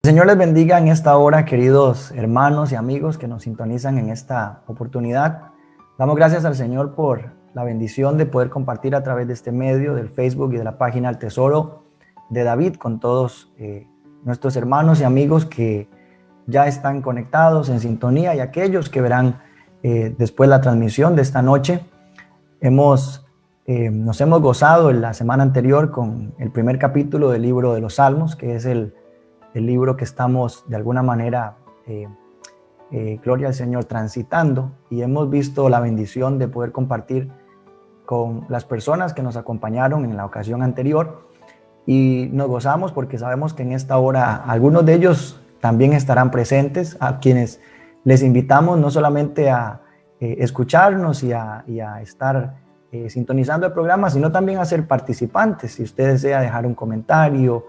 El Señor les bendiga en esta hora, queridos hermanos y amigos que nos sintonizan en esta oportunidad. Damos gracias al Señor por la bendición de poder compartir a través de este medio, del Facebook y de la página El Tesoro de David, con todos nuestros hermanos y amigos que ya están conectados en sintonía y aquellos que verán después la transmisión de esta noche. Nos hemos gozado en la semana anterior con el primer capítulo del libro de los Salmos, que es el libro que estamos de alguna manera, gloria al Señor, transitando, y hemos visto la bendición de poder compartir con las personas que nos acompañaron en la ocasión anterior, y nos gozamos porque sabemos que en esta hora algunos de ellos también estarán presentes, a quienes les invitamos no solamente a escucharnos y a estar sintonizando el programa, sino también a ser participantes. Si usted desea dejar un comentario,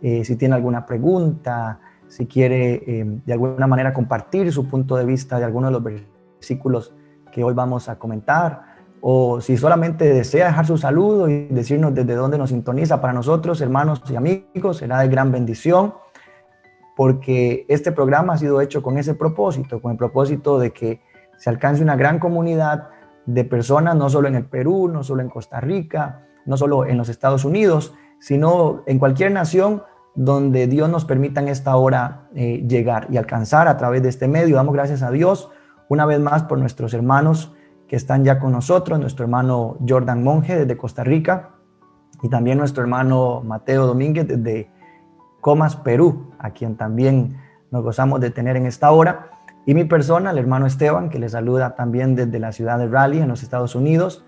si tiene alguna pregunta, si quiere de alguna manera compartir su punto de vista de alguno de los versículos que hoy vamos a comentar, o si solamente desea dejar su saludo y decirnos desde dónde nos sintoniza, para nosotros, hermanos y amigos, será de gran bendición, porque este programa ha sido hecho con ese propósito, con el propósito de que se alcance una gran comunidad de personas, no solo en el Perú, no solo en Costa Rica, no solo en los Estados Unidos, sino en cualquier nación donde Dios nos permita en esta hora llegar y alcanzar a través de este medio. Damos gracias a Dios una vez más por nuestros hermanos que están ya con nosotros, nuestro hermano Jordan Monge desde Costa Rica y también nuestro hermano Mateo Domínguez desde Comas, Perú, a quien también nos gozamos de tener en esta hora, y mi persona, el hermano Esteban, que le saluda también desde la ciudad de Raleigh en los Estados Unidos,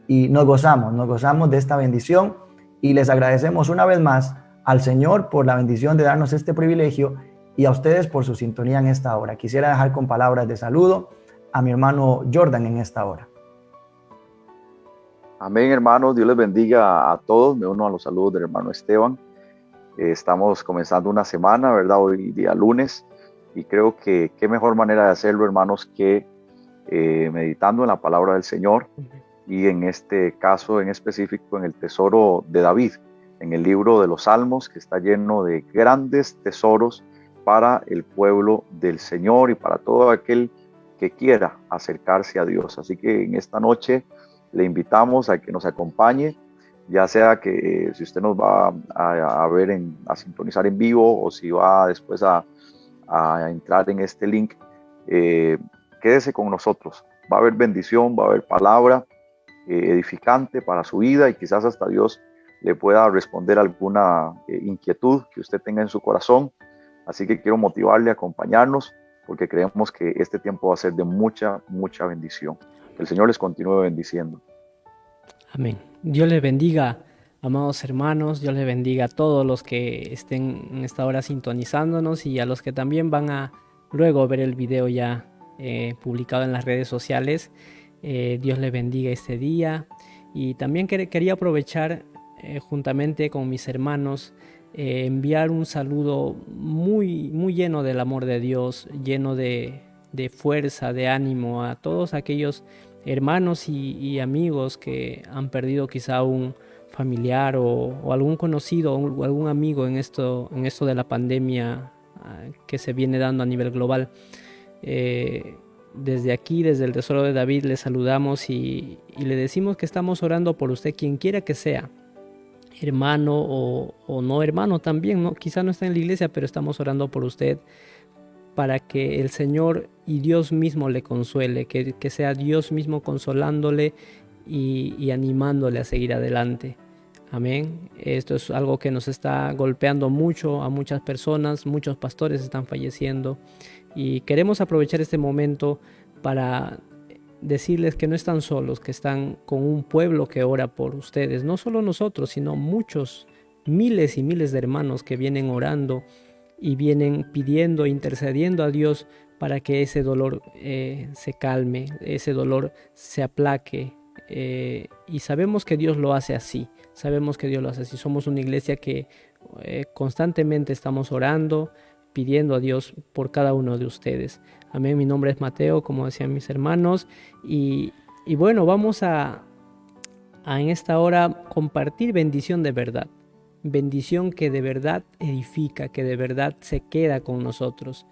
y nos gozamos de esta bendición y les agradecemos una vez más al Señor por la bendición de darnos este privilegio y a ustedes por su sintonía en esta hora. Quisiera dejar con palabras de saludo a mi hermano Jordan en esta hora. Amén, hermanos. Dios les bendiga a todos. Me uno a los saludos del hermano Esteban. Estamos comenzando una semana, ¿verdad? Hoy día lunes, y creo que qué mejor manera de hacerlo, hermanos, que meditando en la palabra del Señor, y en este caso en específico en el tesoro de David, en el libro de los Salmos, que está lleno de grandes tesoros para el pueblo del Señor y para todo aquel que quiera acercarse a Dios. Así que en esta noche le invitamos a que nos acompañe, ya sea que si usted nos va a ver, a sintonizar en vivo, o si va después a entrar en este link, quédese con nosotros. Va a haber bendición, va a haber palabra edificante para su vida, y quizás hasta Dios le pueda responder alguna inquietud que usted tenga en su corazón. Así que quiero motivarle a acompañarnos, porque creemos que este tiempo va a ser de mucha bendición. Que el Señor les continúe bendiciendo. Amén. Dios les bendiga, amados hermanos. Dios les bendiga a todos los que estén en esta hora sintonizándonos, y a los que también van a luego ver el video ya publicado en las redes sociales. Dios les bendiga este día. Y también quería aprovechar juntamente con mis hermanos, enviar un saludo muy lleno del amor de Dios, lleno de fuerza, de ánimo a todos aquellos hermanos y amigos que han perdido quizá un familiar o algún conocido o algún amigo en esto de la pandemia que se viene dando a nivel global. Desde aquí, desde el Tesoro de David, le saludamos y le decimos que estamos orando por usted, quien quiera que sea, hermano o no hermano también, ¿no? Quizá no está en la iglesia, pero estamos orando por usted para que el Señor y Dios mismo le consuele, que sea Dios mismo consolándole y animándole a seguir adelante. Amén. Esto es algo que nos está golpeando mucho a muchas personas, muchos pastores están falleciendo, y queremos aprovechar este momento para decirles que no están solos, que están con un pueblo que ora por ustedes. No solo nosotros, sino muchos, miles y miles de hermanos que vienen orando y vienen pidiendo, intercediendo a Dios para que ese dolor se calme, ese dolor se aplaque. Y sabemos que Dios lo hace así, Somos una iglesia que constantemente estamos orando, pidiendo a Dios por cada uno de ustedes. Amén. Mi nombre es Mateo, como decían mis hermanos, y bueno, vamos a en esta hora compartir bendición de verdad. bendición que de verdad edifica, que de verdad se queda con nosotros,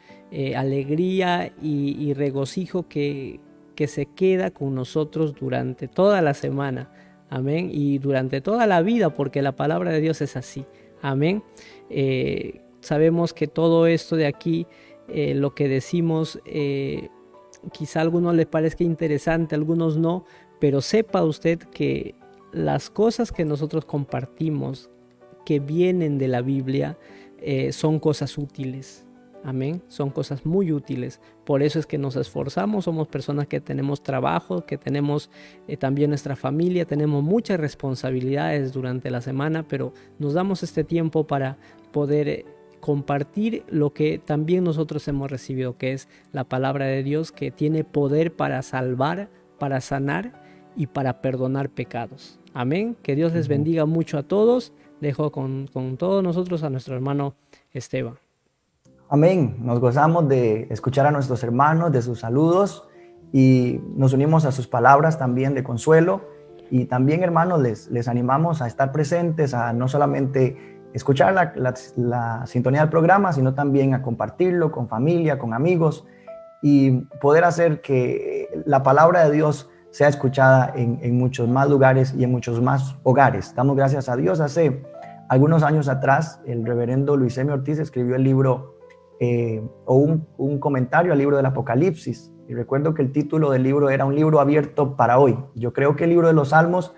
alegría y regocijo que se queda con nosotros durante toda la semana, amén, y durante toda la vida, porque la palabra de Dios es así, amén. Sabemos que todo esto de aquí, lo que decimos, quizá a algunos les parezca interesante, a algunos no, pero sepa usted que las cosas que nosotros compartimos, que vienen de la Biblia, son cosas útiles. Amén, son cosas muy útiles. Por eso es que nos esforzamos, somos personas que tenemos trabajo, que tenemos también nuestra familia, tenemos muchas responsabilidades durante la semana, pero nos damos este tiempo para poder compartir lo que también nosotros hemos recibido, que es la palabra de Dios, que tiene poder para salvar, para sanar y para perdonar pecados. Amén, que Dios les bendiga mucho a todos. Dejo con todos nosotros a nuestro hermano Esteban. Amén. Nos gozamos de escuchar a nuestros hermanos, de sus saludos, y nos unimos a sus palabras también de consuelo. Y también, hermanos, les animamos a estar presentes, a no solamente escuchar la sintonía del programa, sino también a compartirlo con familia, con amigos, y poder hacer que la palabra de Dios sea escuchada en muchos más lugares y en muchos más hogares. Damos gracias a Dios. Hace algunos años atrás, el reverendo Luis M. Ortiz escribió el libro un comentario al libro del Apocalipsis, y recuerdo que el título del libro era Un libro abierto para hoy. Yo creo que el libro de los Salmos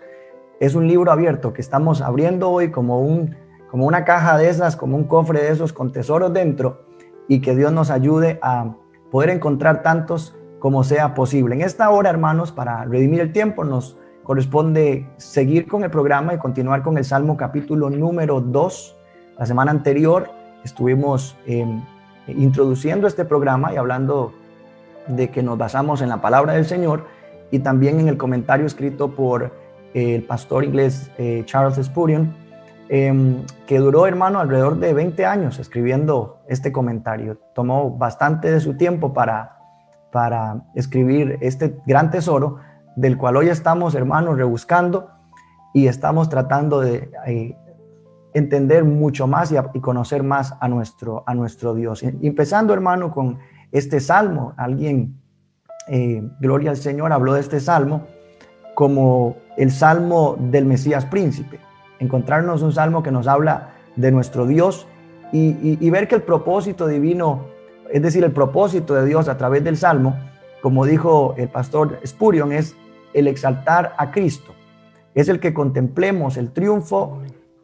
es un libro abierto que estamos abriendo hoy como una caja de esas, como un cofre de esos con tesoros dentro, y que Dios nos ayude a poder encontrar tantos como sea posible. En esta hora, hermanos, para redimir el tiempo, nos corresponde seguir con el programa y continuar con el Salmo capítulo número 2. La semana anterior estuvimos introduciendo este programa y hablando de que nos basamos en la palabra del Señor, y también en el comentario escrito por el pastor inglés Charles Spurgeon, que duró, hermano, alrededor de 20 años escribiendo este comentario. Tomó bastante de su tiempo para escribir este gran tesoro, del cual hoy estamos, hermanos, rebuscando, y estamos tratando de entender mucho más y conocer más a nuestro Dios. Empezando, hermano, con este salmo. Alguien, gloria al Señor, habló de este salmo como el salmo del Mesías príncipe. Encontrarnos un salmo que nos habla de nuestro Dios y ver que el propósito divino, es decir, el propósito de Dios a través del salmo, como dijo el pastor Spurgeon, es el exaltar a Cristo. Es el que contemplemos el triunfo,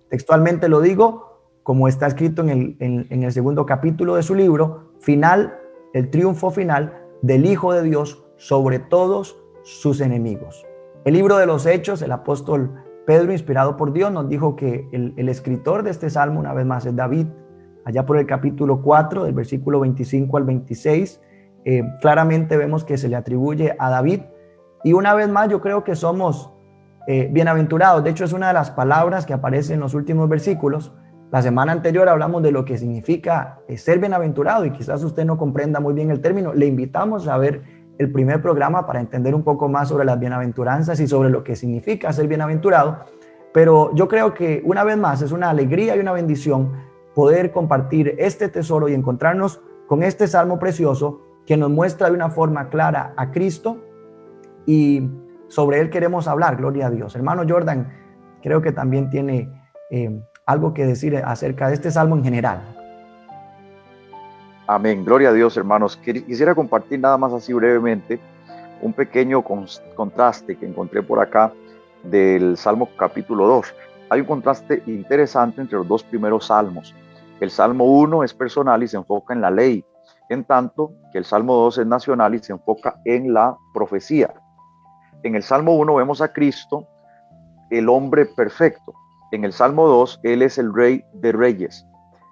textualmente lo digo, como está escrito en el segundo capítulo de su libro, final, el triunfo final del Hijo de Dios sobre todos sus enemigos. El libro de los Hechos, el apóstol Pedro, inspirado por Dios, nos dijo que el escritor de este salmo, una vez más, es David. Allá por el capítulo 4, del versículo 25 al 26, claramente vemos que se le atribuye a David. Y una vez más, yo creo que somos bienaventurados. De hecho, es una de las palabras que aparece en los últimos versículos. La semana anterior hablamos de lo que significa ser bienaventurado, y quizás usted no comprenda muy bien el término. Le invitamos a ver el primer programa para entender un poco más sobre las bienaventuranzas y sobre lo que significa ser bienaventurado. Pero yo creo que, una vez más, es una alegría y una bendición poder compartir este tesoro y encontrarnos con este salmo precioso que nos muestra de una forma clara a Cristo, y sobre él queremos hablar. Gloria a Dios. Hermano Jordan, creo que también tiene algo que decir acerca de este salmo en general. Amén, gloria a Dios, hermanos. Quisiera compartir nada más así brevemente un pequeño contraste que encontré por acá del Salmo capítulo 2. Hay un contraste interesante entre los dos primeros salmos. El Salmo 1 es personal y se enfoca en la ley, en tanto que el Salmo 2 es nacional y se enfoca en la profecía. En el Salmo 1 vemos a Cristo, el hombre perfecto. En el Salmo 2, Él es el Rey de Reyes.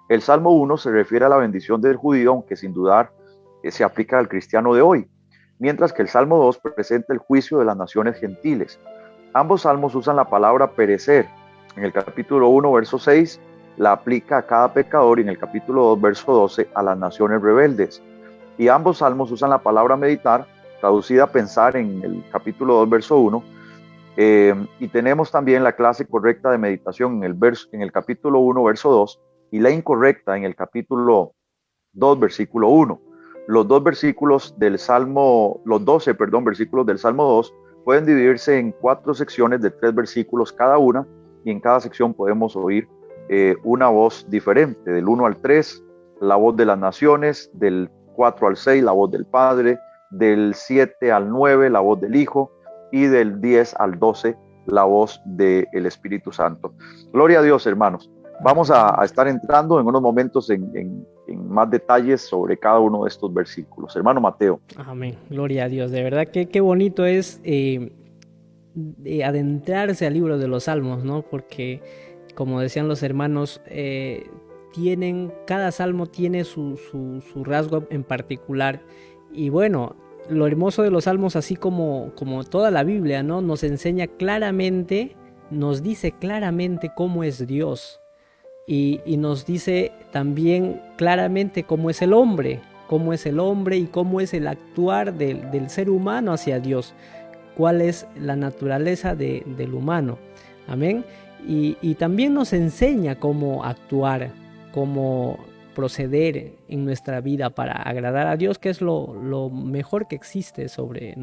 El Salmo 1 se refiere a la bendición del judío, aunque sin dudar se aplica al cristiano de hoy, mientras que el Salmo 2 presenta el juicio de las naciones gentiles. Ambos salmos usan la palabra perecer. En el capítulo 1, verso 6, la aplica a cada pecador, y en el capítulo 2, verso 12, a las naciones rebeldes. Y ambos salmos usan la palabra meditar, traducida a pensar en el capítulo 2, verso 1, Y tenemos también la clase correcta de meditación en el capítulo 1, verso 2, y la incorrecta en el capítulo 2, versículo 1. Los 12 versículos del Salmo 2 pueden dividirse en 4 secciones de 3 versículos cada una, y en cada sección podemos oír una voz diferente. Del 1 al 3, la voz de las naciones; del 4 al 6, la voz del Padre; del 7 al 9, la voz del Hijo; y del 10 al 12, la voz del Espíritu Santo. Gloria a Dios, hermanos. Vamos a estar entrando en unos momentos en más detalles sobre cada uno de estos versículos. Hermano Mateo. Amén, gloria a Dios. De verdad que qué bonito es adentrarse al libro de los Salmos, ¿no? Porque, como decían los hermanos, cada salmo tiene su rasgo en particular. Y bueno, lo hermoso de los salmos, así como toda la Biblia, ¿no? Nos enseña claramente, nos dice claramente cómo es Dios. Y nos dice también claramente cómo es el hombre y cómo es el actuar del ser humano hacia Dios, cuál es la naturaleza del humano. Amén. Y también nos enseña cómo actuar, cómo proceder en nuestra vida para agradar a Dios, que es lo mejor que existe sobre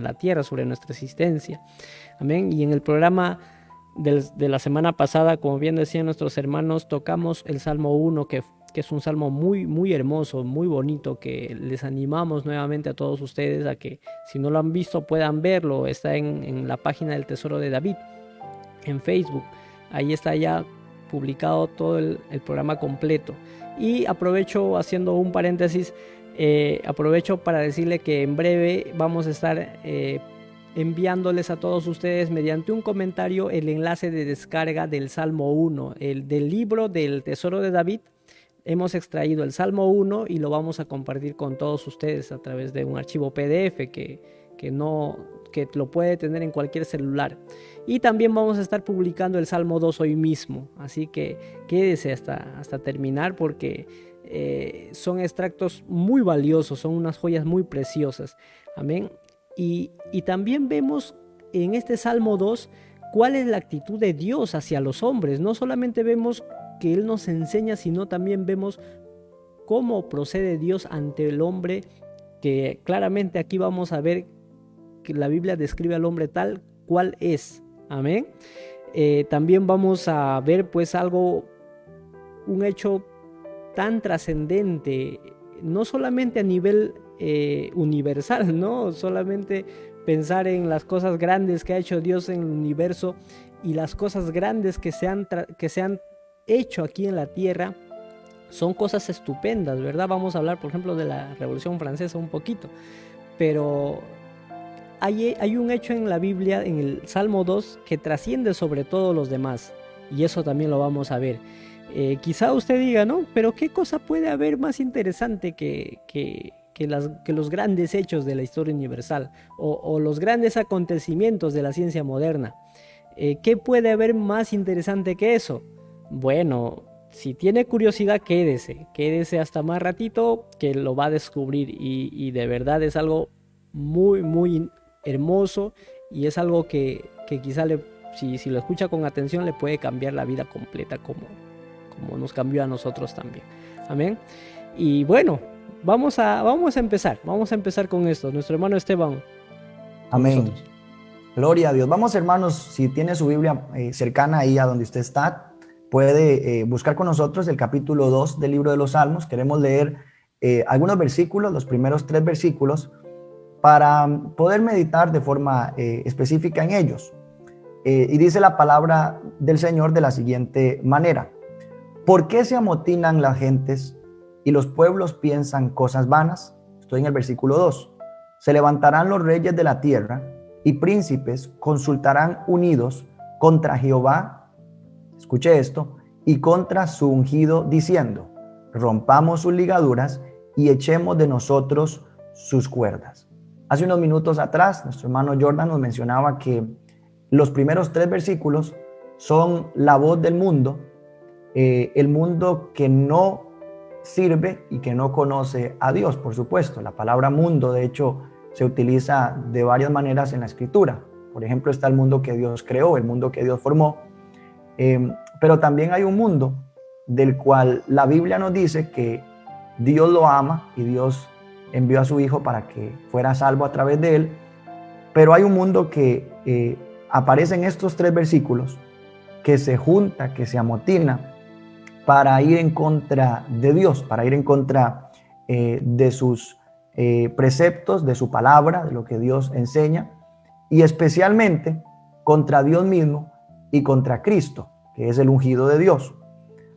la tierra, sobre nuestra existencia. Amén. Y en el programa de la semana pasada, como bien decían nuestros hermanos, tocamos el Salmo 1, que es un salmo muy, muy hermoso, muy bonito, que les animamos nuevamente a todos ustedes a que, si no lo han visto, puedan verlo. Está en la página del Tesoro de David, en Facebook. Ahí está ya publicado todo el programa completo. Y aprovecho, haciendo un paréntesis, aprovecho para decirle que en breve vamos a estar enviándoles a todos ustedes mediante un comentario el enlace de descarga del Salmo 1, del libro del Tesoro de David. Hemos extraído el Salmo 1 y lo vamos a compartir con todos ustedes a través de un archivo PDF que lo puede tener en cualquier celular. Y también vamos a estar publicando el Salmo 2 hoy mismo, así que quédese hasta terminar, porque son extractos muy valiosos, son unas joyas muy preciosas. Amén. Y también vemos en este Salmo 2 cuál es la actitud de Dios hacia los hombres. No solamente vemos que Él nos enseña, sino también vemos cómo procede Dios ante el hombre, que claramente aquí vamos a ver que la Biblia describe al hombre tal cual es. Amén. También vamos a ver pues un hecho tan trascendente, no solamente a nivel universal, no solamente pensar en las cosas grandes que ha hecho Dios en el universo y las cosas grandes que se han hecho aquí en la tierra. Son cosas estupendas, ¿verdad? Vamos a hablar, por ejemplo, de la Revolución Francesa un poquito, pero hay un hecho en la Biblia, en el Salmo 2, que trasciende sobre todos los demás, y eso también lo vamos a ver. Quizá usted diga, ¿no? Pero ¿qué cosa puede haber más interesante que los grandes hechos de la historia universal o los grandes acontecimientos de la ciencia moderna? ¿Qué puede haber más interesante que eso? Bueno, si tiene curiosidad, quédese hasta más ratito, que lo va a descubrir, y de verdad es algo muy, muy hermoso, y es algo que quizá si lo escucha con atención, le puede cambiar la vida completa, como nos cambió a nosotros también. Amén. Y bueno, vamos a empezar con esto. Nuestro hermano Esteban. Amén. Gloria a Dios. Vamos, hermanos, si tiene su Biblia cercana ahí a donde usted está, puede buscar con nosotros el capítulo 2 del libro de los Salmos. Queremos leer algunos versículos, los primeros 3 versículos, para poder meditar de forma específica en ellos. Y dice la palabra del Señor de la siguiente manera: ¿por qué se amotinan las gentes y los pueblos piensan cosas vanas? Estoy en el versículo 2. Se levantarán los reyes de la tierra y príncipes consultarán unidos contra Jehová, escuche esto, y contra su ungido, diciendo: rompamos sus ligaduras y echemos de nosotros sus cuerdas. Hace unos minutos atrás, nuestro hermano Jordan nos mencionaba que los primeros 3 versículos son la voz del mundo, el mundo que no sirve y que no conoce a Dios, por supuesto. La palabra mundo, de hecho, se utiliza de varias maneras en la Escritura. Por ejemplo, está el mundo que Dios creó, el mundo que Dios formó. Pero también hay un mundo del cual la Biblia nos dice que Dios lo ama y Dios envió a su Hijo para que fuera salvo a través de él. Pero hay un mundo que aparece en estos 3 versículos, que se junta, que se amotina para ir en contra de Dios, para ir en contra de sus preceptos, de su palabra, de lo que Dios enseña, y especialmente contra Dios mismo y contra Cristo, que es el ungido de Dios.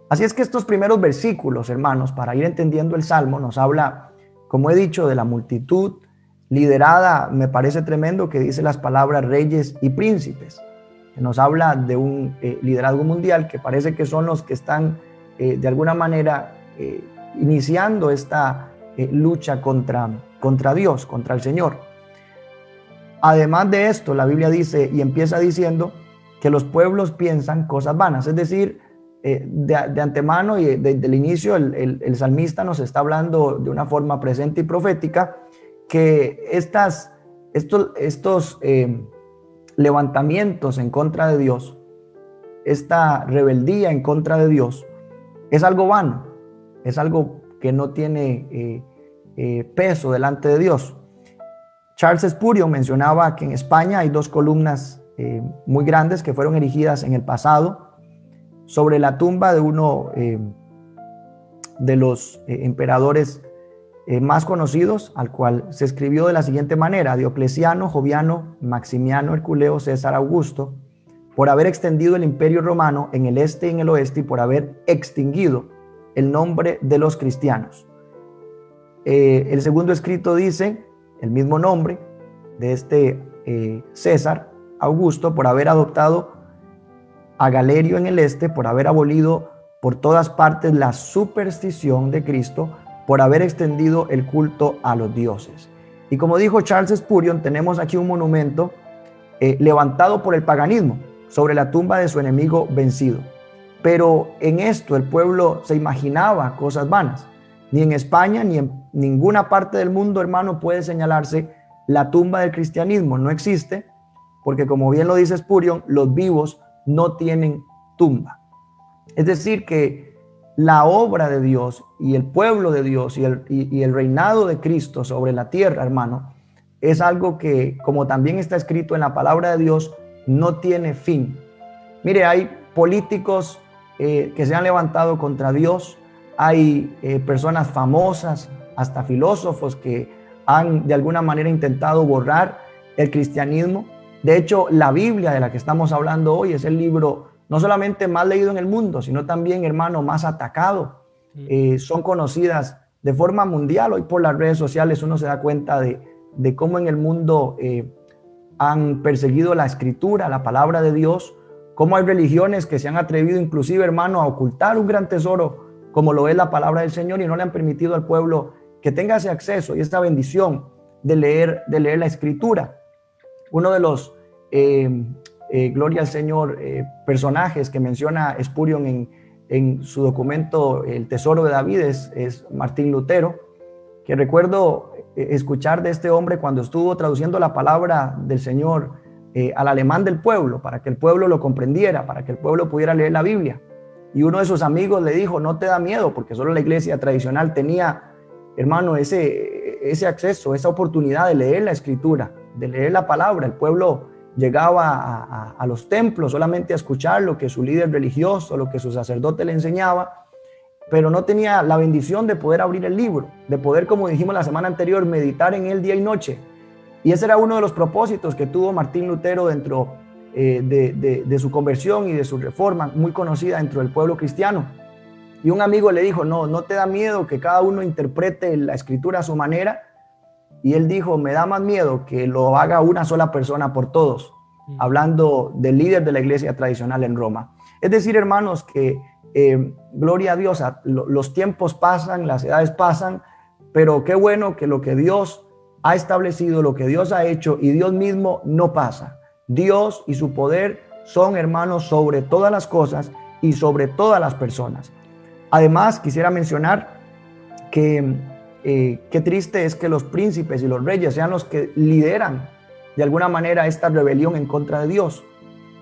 Así es que estos primeros versículos, hermanos, para ir entendiendo el Salmo, nos habla, como he dicho, de la multitud liderada, me parece tremendo que dice las palabras reyes y príncipes. Nos habla de un liderazgo mundial que parece que son los que están de alguna manera iniciando esta lucha contra Dios, contra el Señor. Además de esto, la Biblia dice y empieza diciendo que los pueblos piensan cosas vanas, es decir, de antemano y desde el inicio el salmista nos está hablando de una forma presente y profética que estos levantamientos en contra de Dios, esta rebeldía en contra de Dios, es algo vano, es algo que no tiene peso delante de Dios. Charles Spurgeon mencionaba que en España hay 2 columnas muy grandes que fueron erigidas en el pasado sobre la tumba de uno de los emperadores más conocidos, al cual se escribió de la siguiente manera: Diocleciano, Joviano, Maximiano, Herculeo, César, Augusto, por haber extendido el imperio romano en el este y en el oeste y por haber extinguido el nombre de los cristianos. El segundo escrito dice el mismo nombre de este César Augusto, por haber adoptado a Galerio en el este, por haber abolido por todas partes la superstición de Cristo, por haber extendido el culto a los dioses. Y como dijo Charles Spurgeon, tenemos aquí un monumento levantado por el paganismo sobre la tumba de su enemigo vencido. Pero en esto el pueblo se imaginaba cosas vanas. Ni en España ni en ninguna parte del mundo, hermano, puede señalarse la tumba del cristianismo. No existe, porque como bien lo dice Spurgeon, los vivos no tienen tumba. Es decir, que la obra de Dios y el pueblo de Dios y el reinado de Cristo sobre la tierra, hermano, es algo que, como también está escrito en la palabra de Dios, no tiene fin. Mire, hay políticos que se han levantado contra Dios, hay personas famosas, hasta filósofos que han de alguna manera intentado borrar el cristianismo. De hecho, la Biblia de la que estamos hablando hoy es el libro no solamente más leído en el mundo, sino también, hermano, más atacado. Son conocidas de forma mundial. Hoy por las redes sociales uno se da cuenta de cómo en el mundo han perseguido la escritura, la palabra de Dios, cómo hay religiones que se han atrevido inclusive, hermano, a ocultar un gran tesoro como lo es la palabra del Señor y no le han permitido al pueblo que tenga ese acceso y esta bendición de leer la escritura. Uno de los gloria al Señor, personajes que menciona Spurgeon en su documento El Tesoro de David es Martín Lutero, que recuerdo escuchar de este hombre cuando estuvo traduciendo la palabra del Señor al alemán del pueblo, para que el pueblo lo comprendiera, para que el pueblo pudiera leer la Biblia. Y uno de sus amigos le dijo: no te da miedo, porque solo la iglesia tradicional tenía, hermano, ese acceso, esa oportunidad de leer la escritura, de leer la palabra. El pueblo llegaba a los templos solamente a escuchar lo que su líder religioso, lo que su sacerdote le enseñaba, pero no tenía la bendición de poder abrir el libro, de poder, como dijimos la semana anterior, meditar en él día y noche. Y ese era uno de los propósitos que tuvo Martín Lutero dentro de su conversión y de su reforma, muy conocida dentro del pueblo cristiano. Y un amigo le dijo: no te da miedo que cada uno interprete la escritura a su manera. Y él dijo: me da más miedo que lo haga una sola persona por todos, hablando del líder de la iglesia tradicional en Roma. Es decir, hermanos, que gloria a Dios, los tiempos pasan, las edades pasan, pero qué bueno que lo que Dios ha establecido, lo que Dios ha hecho, y Dios mismo no pasa. Dios y su poder son, hermanos, sobre todas las cosas y sobre todas las personas. Además, quisiera mencionar que qué triste es que los príncipes y los reyes sean los que lideran de alguna manera esta rebelión en contra de Dios.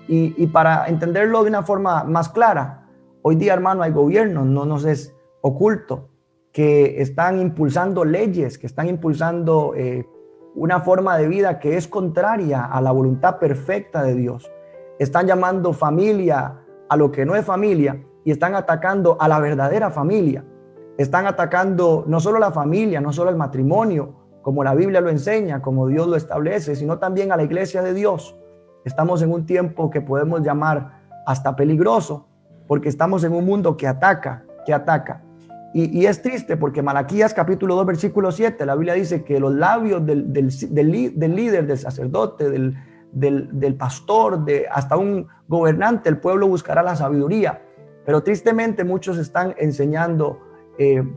Y para entenderlo de una forma más clara, hoy día, hermano, hay gobiernos, no nos es oculto, que están impulsando leyes, que están impulsando una forma de vida que es contraria a la voluntad perfecta de Dios. Están llamando familia a lo que no es familia y están atacando a la verdadera familia. Están atacando no solo la familia, no solo el matrimonio, como la Biblia lo enseña, como Dios lo establece, sino también a la iglesia de Dios. Estamos en un tiempo que podemos llamar hasta peligroso, porque estamos en un mundo que ataca. Y es triste porque Malaquías capítulo 2, versículo 7, la Biblia dice que los labios del líder, del sacerdote, del pastor, hasta un gobernante, el pueblo buscará la sabiduría. Pero tristemente muchos están enseñando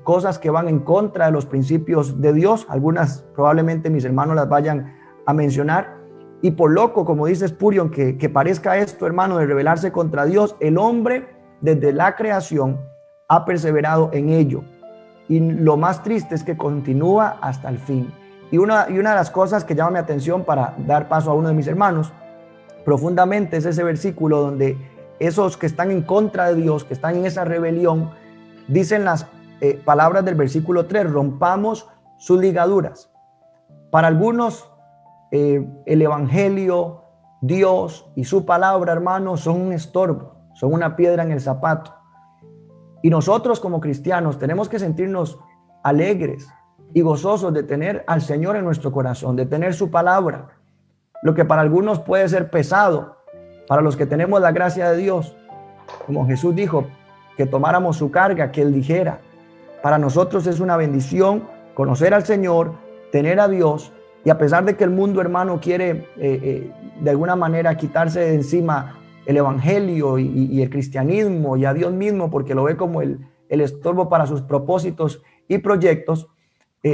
cosas que van en contra de los principios de Dios. Algunas probablemente mis hermanos las vayan a mencionar. Y por loco, como dice Spurgeon, que parezca esto, hermano, de rebelarse contra Dios, el hombre desde la creación ha perseverado en ello. Y lo más triste es que continúa hasta el fin. Y una de las cosas que llama mi atención para dar paso a uno de mis hermanos profundamente es ese versículo donde esos que están en contra de Dios, que están en esa rebelión, dicen las palabras del versículo 3, rompamos sus ligaduras. Para algunos, el evangelio, Dios y su palabra, hermanos, son un estorbo, son una piedra en el zapato. Y nosotros como cristianos tenemos que sentirnos alegres y gozosos de tener al Señor en nuestro corazón, de tener su palabra. Lo que para algunos puede ser pesado, para los que tenemos la gracia de Dios, como Jesús dijo, que tomáramos su carga, que Él dijera. Para nosotros es una bendición conocer al Señor, tener a Dios, y a pesar de que el mundo, hermano, quiere de alguna manera quitarse de encima el evangelio y el cristianismo y a Dios mismo, porque lo ve como el estorbo para sus propósitos y proyectos,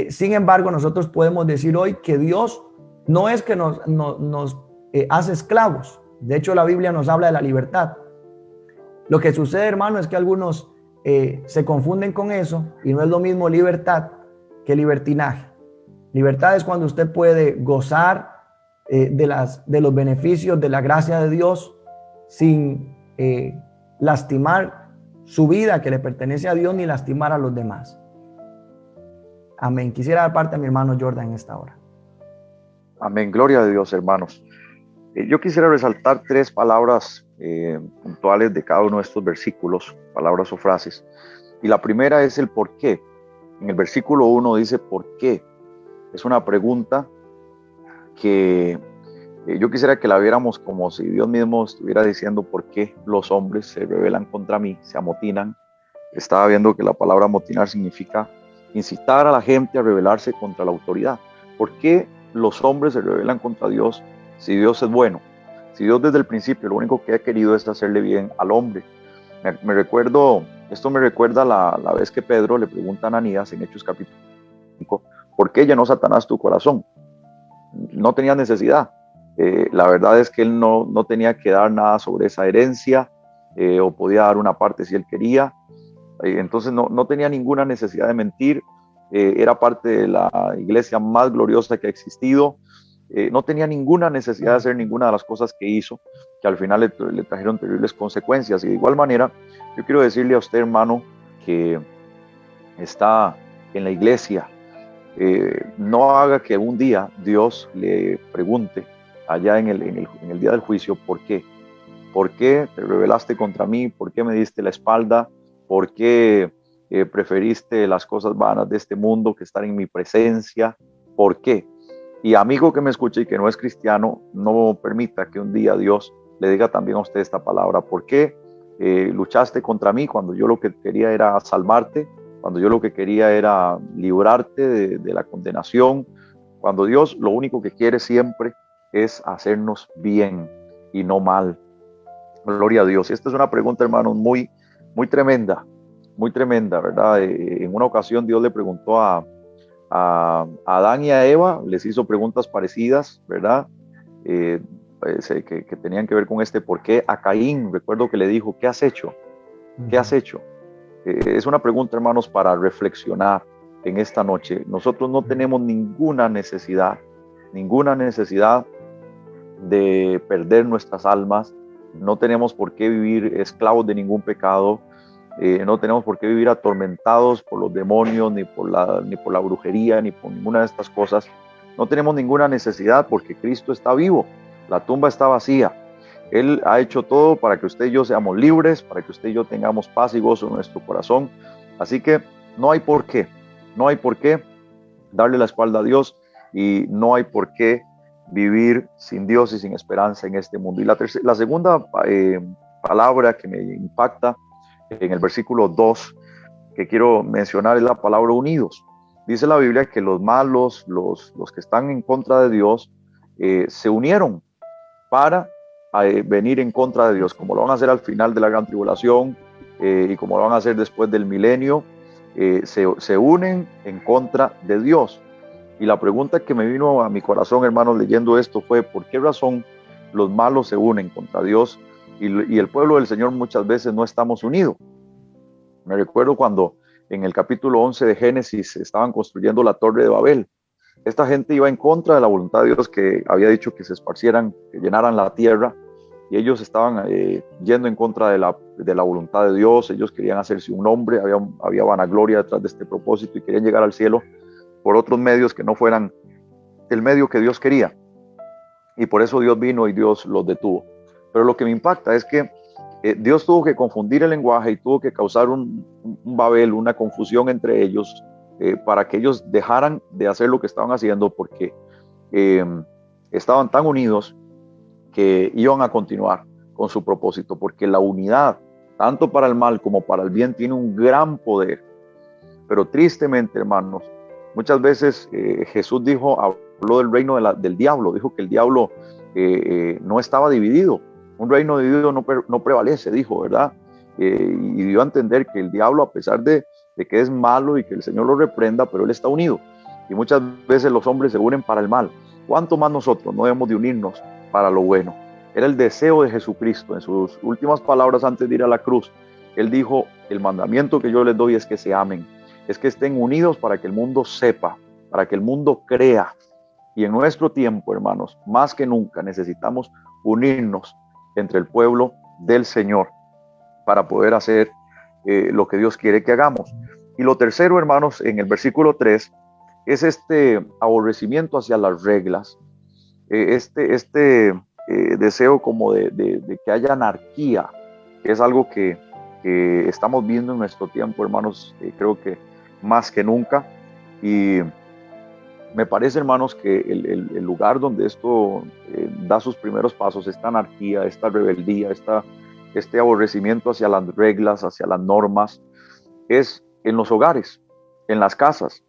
sin embargo, nosotros podemos decir hoy que Dios no es que nos hace esclavos. De hecho, la Biblia nos habla de la libertad. Lo que sucede, hermano, es que algunos se confunden con eso, y no es lo mismo libertad que libertinaje. Libertad es cuando usted puede gozar de los beneficios de la gracia de Dios sin lastimar su vida que le pertenece a Dios ni lastimar a los demás. Amén. Quisiera dar parte a mi hermano Jordan en esta hora. Amén. Gloria a Dios, hermanos. Yo quisiera resaltar 3 palabras puntuales de cada uno de estos versículos, palabras o frases. Y la primera es el por qué. En el versículo 1 dice ¿por qué? Es una pregunta que yo quisiera que la viéramos como si Dios mismo estuviera diciendo por qué los hombres se rebelan contra mí, se amotinan. Estaba viendo que la palabra amotinar significa incitar a la gente a rebelarse contra la autoridad. ¿Por qué los hombres se rebelan contra Dios si Dios es bueno? Si Dios desde el principio lo único que ha querido es hacerle bien al hombre. Esto me recuerda la vez que Pedro le pregunta a Ananías en Hechos capítulo 5, ¿por qué llenó Satanás tu corazón? No tenía necesidad. La verdad es que él no tenía que dar nada sobre esa herencia, o podía dar una parte si él quería. Entonces no tenía ninguna necesidad de mentir. Era parte de la iglesia más gloriosa que ha existido. No tenía ninguna necesidad de hacer ninguna de las cosas que hizo, que al final le trajeron terribles consecuencias. Y de igual manera, yo quiero decirle a usted, hermano, que está en la iglesia, no haga que un día Dios le pregunte allá en el día del juicio, ¿por qué? ¿Por qué te rebelaste contra mí? ¿Por qué me diste la espalda? ¿Por qué preferiste las cosas vanas de este mundo que estar en mi presencia? ¿Por qué? Y amigo que me escuche y que no es cristiano, no permita que un día Dios le diga también a usted esta palabra. ¿Por qué luchaste contra mí cuando yo lo que quería era salvarte? Cuando yo lo que quería era librarte de la condenación. Cuando Dios lo único que quiere siempre es hacernos bien y no mal. Gloria a Dios. Esta es una pregunta, hermanos, muy tremenda, ¿verdad? En una ocasión Dios le preguntó a Adán y a Eva, les hizo preguntas parecidas, ¿verdad? Que tenían que ver con por qué. A Caín, recuerdo que le dijo, ¿qué has hecho? ¿Qué has hecho? Es una pregunta, hermanos, para reflexionar en esta noche. Nosotros no tenemos ninguna necesidad de perder nuestras almas, no tenemos por qué vivir esclavos de ningún pecado, no tenemos por qué vivir atormentados por los demonios, ni por la brujería, ni por ninguna de estas cosas. No tenemos ninguna necesidad porque Cristo está vivo, la tumba está vacía. Él ha hecho todo para que usted y yo seamos libres, para que usted y yo tengamos paz y gozo en nuestro corazón. Así que no hay por qué darle la espalda a Dios, y no hay por qué vivir sin Dios y sin esperanza en este mundo. Y la segunda palabra que me impacta en el versículo 2 que quiero mencionar es la palabra unidos. Dice la Biblia que los malos, los que están en contra de Dios, se unieron para venir en contra de Dios, como lo van a hacer al final de la gran tribulación y como lo van a hacer después del milenio. Se unen en contra de Dios. Y la pregunta que me vino a mi corazón, hermanos, leyendo esto fue: ¿por qué razón los malos se unen contra Dios y el pueblo del Señor muchas veces no estamos unidos? Me recuerdo cuando en el capítulo 11 de Génesis estaban construyendo la Torre de Babel. Esta gente iba en contra de la voluntad de Dios, que había dicho que se esparcieran, que llenaran la tierra, y ellos estaban yendo en contra de la voluntad de Dios. Ellos querían hacerse un nombre, había vanagloria detrás de este propósito, y querían llegar al cielo por otros medios que no fueran el medio que Dios quería. Y por eso Dios vino y Dios los detuvo. Pero lo que me impacta es que Dios tuvo que confundir el lenguaje y tuvo que causar un Babel, una confusión entre ellos, para que ellos dejaran de hacer lo que estaban haciendo, porque estaban tan unidos que iban a continuar con su propósito, porque la unidad, tanto para el mal como para el bien, tiene un gran poder. Pero tristemente, hermanos, muchas veces Jesús habló del reino del diablo, dijo que el diablo no estaba dividido. Un reino dividido no prevalece, dijo, ¿verdad? Y dio a entender que el diablo, a pesar de que es malo y que el Señor lo reprenda, pero él está unido. Y muchas veces los hombres se unen para el mal. ¿Cuánto más nosotros no debemos de unirnos para lo bueno? Era el deseo de Jesucristo. En sus últimas palabras antes de ir a la cruz, él dijo: el mandamiento que yo les doy es que se amen, es que estén unidos para que el mundo sepa, para que el mundo crea. Y en nuestro tiempo, hermanos, más que nunca necesitamos unirnos entre el pueblo del Señor para poder hacer lo que Dios quiere que hagamos. Y lo tercero, hermanos, en el versículo 3, es este aborrecimiento hacia las reglas, deseo como de que haya anarquía, que es algo que estamos viendo en nuestro tiempo, hermanos, creo que más que nunca. Y me parece, hermanos, que el lugar donde esto da sus primeros pasos, esta anarquía, esta rebeldía, este aborrecimiento hacia las reglas, hacia las normas, es en los hogares, en las casas.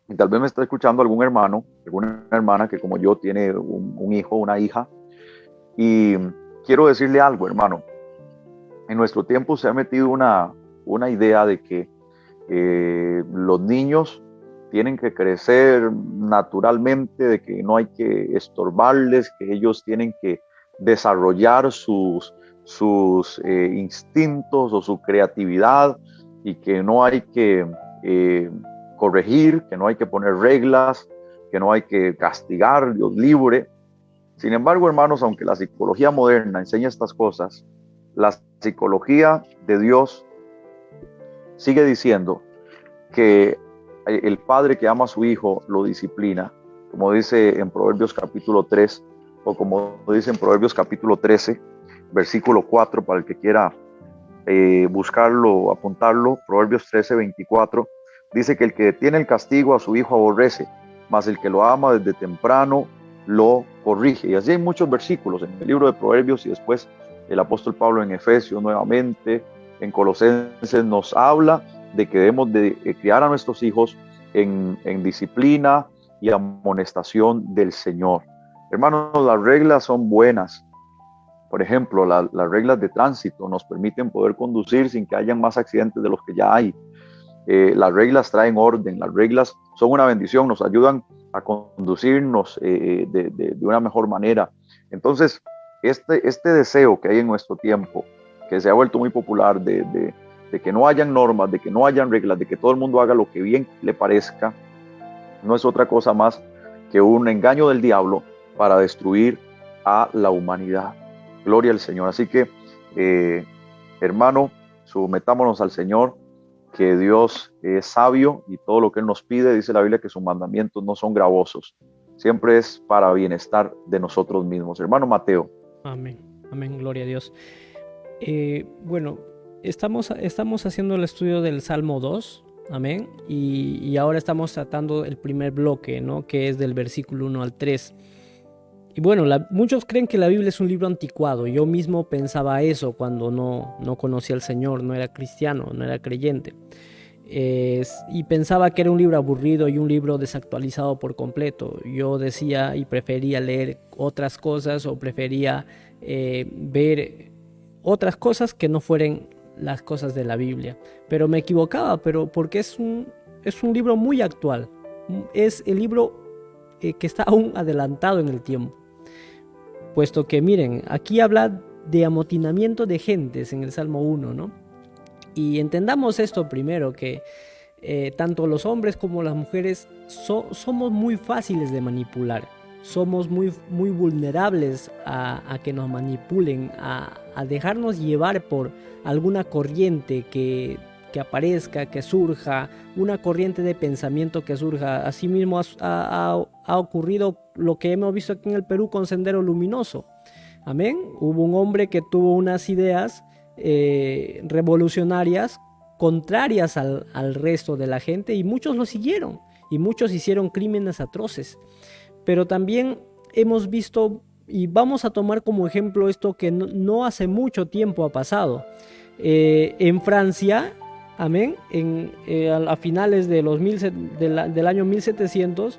Y tal vez me está escuchando algún hermano, alguna hermana que como yo tiene un hijo, una hija, y quiero decirle algo, hermano. En nuestro tiempo se ha metido una idea de que los niños tienen que crecer naturalmente, de que no hay que estorbarles, que ellos tienen que desarrollar sus instintos o su creatividad, y que no hay que corregir, que no hay que poner reglas, que no hay que castigar, Dios libre. Sin embargo, hermanos, aunque la psicología moderna enseña estas cosas, la psicología de Dios sigue diciendo que el padre que ama a su hijo lo disciplina, como dice en Proverbios capítulo 3, o como dice en Proverbios capítulo 13, versículo 4, para el que quiera buscarlo, apuntarlo. Proverbios 13, 24, dice que el que detiene el castigo a su hijo aborrece, mas el que lo ama desde temprano lo corrige. Y así hay muchos versículos en el libro de Proverbios, y después el apóstol Pablo en Efesios nuevamente, en Colosenses, nos habla de que debemos de criar a nuestros hijos en disciplina y amonestación del Señor. Hermanos, las reglas son buenas. Por ejemplo, las reglas de tránsito nos permiten poder conducir sin que hayan más accidentes de los que ya hay. Las reglas traen orden, las reglas son una bendición, nos ayudan a conducirnos de una mejor manera. Entonces, este deseo que hay en nuestro tiempo, que se ha vuelto muy popular, de que no hayan normas, de que no hayan reglas, de que todo el mundo haga lo que bien le parezca, no es otra cosa más que un engaño del diablo para destruir a la humanidad. Gloria al Señor. Así que, hermano, sometámonos al Señor, que Dios es sabio y todo lo que Él nos pide, dice la Biblia que sus mandamientos no son gravosos, siempre es para bienestar de nosotros mismos. Hermano Mateo. Amén, amén, gloria a Dios. Bueno, estamos haciendo el estudio del Salmo 2, amén, y ahora estamos tratando el primer bloque, ¿no? Que es del versículo 1 al 3. Y bueno, muchos creen que la Biblia es un libro anticuado. Yo mismo pensaba eso cuando no conocía al Señor, no era cristiano, no era creyente. Y pensaba que era un libro aburrido y un libro desactualizado por completo. Yo decía y prefería leer otras cosas o prefería ver otras cosas que no fueran las cosas de la Biblia. Pero me equivocaba, porque es un libro muy actual. Es el libro que está aún adelantado en el tiempo. Puesto que, miren, aquí habla de amotinamiento de gentes en el Salmo 1, ¿no? Y entendamos esto primero, que tanto los hombres como las mujeres somos muy fáciles de manipular. Somos muy, muy vulnerables a que nos manipulen, a dejarnos llevar por alguna corriente que aparezca, que surja, una corriente de pensamiento que surja. Asimismo ha ocurrido lo que hemos visto aquí en el Perú con Sendero Luminoso. Amén. Hubo un hombre que tuvo unas ideas revolucionarias contrarias al resto de la gente, y muchos lo siguieron y muchos hicieron crímenes atroces. Pero también hemos visto, y vamos a tomar como ejemplo esto que no hace mucho tiempo ha pasado. En Francia, amén, a finales de del año 1700,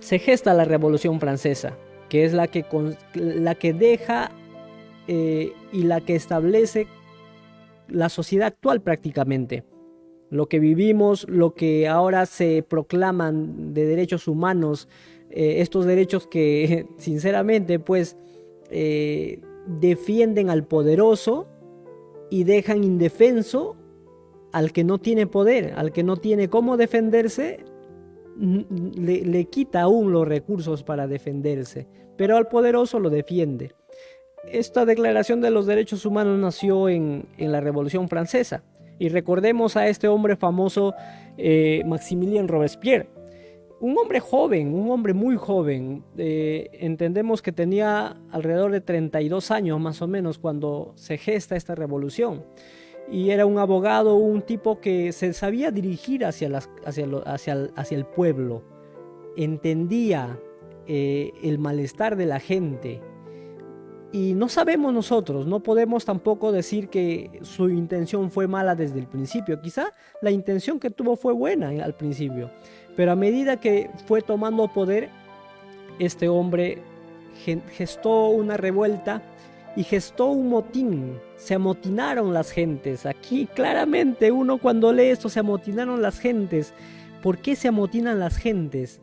se gesta la Revolución Francesa, que es la que deja y la que establece la sociedad actual prácticamente. Lo que vivimos, lo que ahora se proclaman de derechos humanos, estos derechos que sinceramente pues defienden al poderoso y dejan indefenso al que no tiene poder, al que no tiene cómo defenderse, le quita aún los recursos para defenderse, pero al poderoso lo defiende. Esta declaración de los derechos humanos nació en la Revolución Francesa. Y recordemos a este hombre famoso, Maximilien Robespierre. Un hombre joven, un hombre muy joven. Entendemos que tenía alrededor de 32 años más o menos cuando se gesta esta revolución. Y era un abogado, un tipo que se sabía dirigir hacia el pueblo. Entendía el malestar de la gente. Y no sabemos nosotros, no podemos tampoco decir que su intención fue mala desde el principio. Quizá la intención que tuvo fue buena al principio, pero a medida que fue tomando poder, este hombre gestó una revuelta y gestó un motín. Se amotinaron las gentes. Aquí claramente uno cuando lee esto, se amotinaron las gentes. ¿Por qué se amotinan las gentes?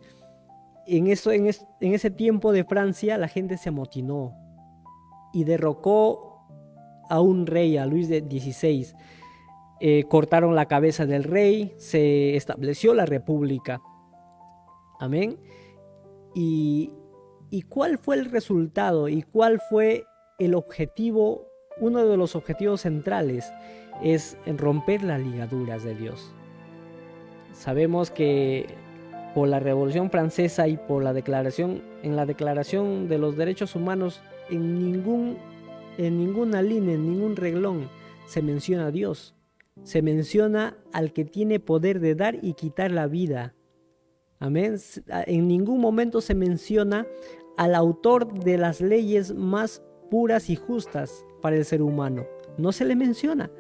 En ese tiempo de Francia la gente se amotinó y derrocó a un rey, a Luis XVI. Cortaron la cabeza del rey, se estableció la república. Amén. ¿Y cuál fue el resultado? ¿Y cuál fue el objetivo? Uno de los objetivos centrales es romper las ligaduras de Dios. Sabemos que por la Revolución Francesa y por la declaración de los derechos humanos, en ninguna línea, en ningún reglón se menciona a Dios. Se menciona al que tiene poder de dar y quitar la vida. Amén. En ningún momento se menciona al autor de las leyes más puras y justas para el ser humano. No se le menciona.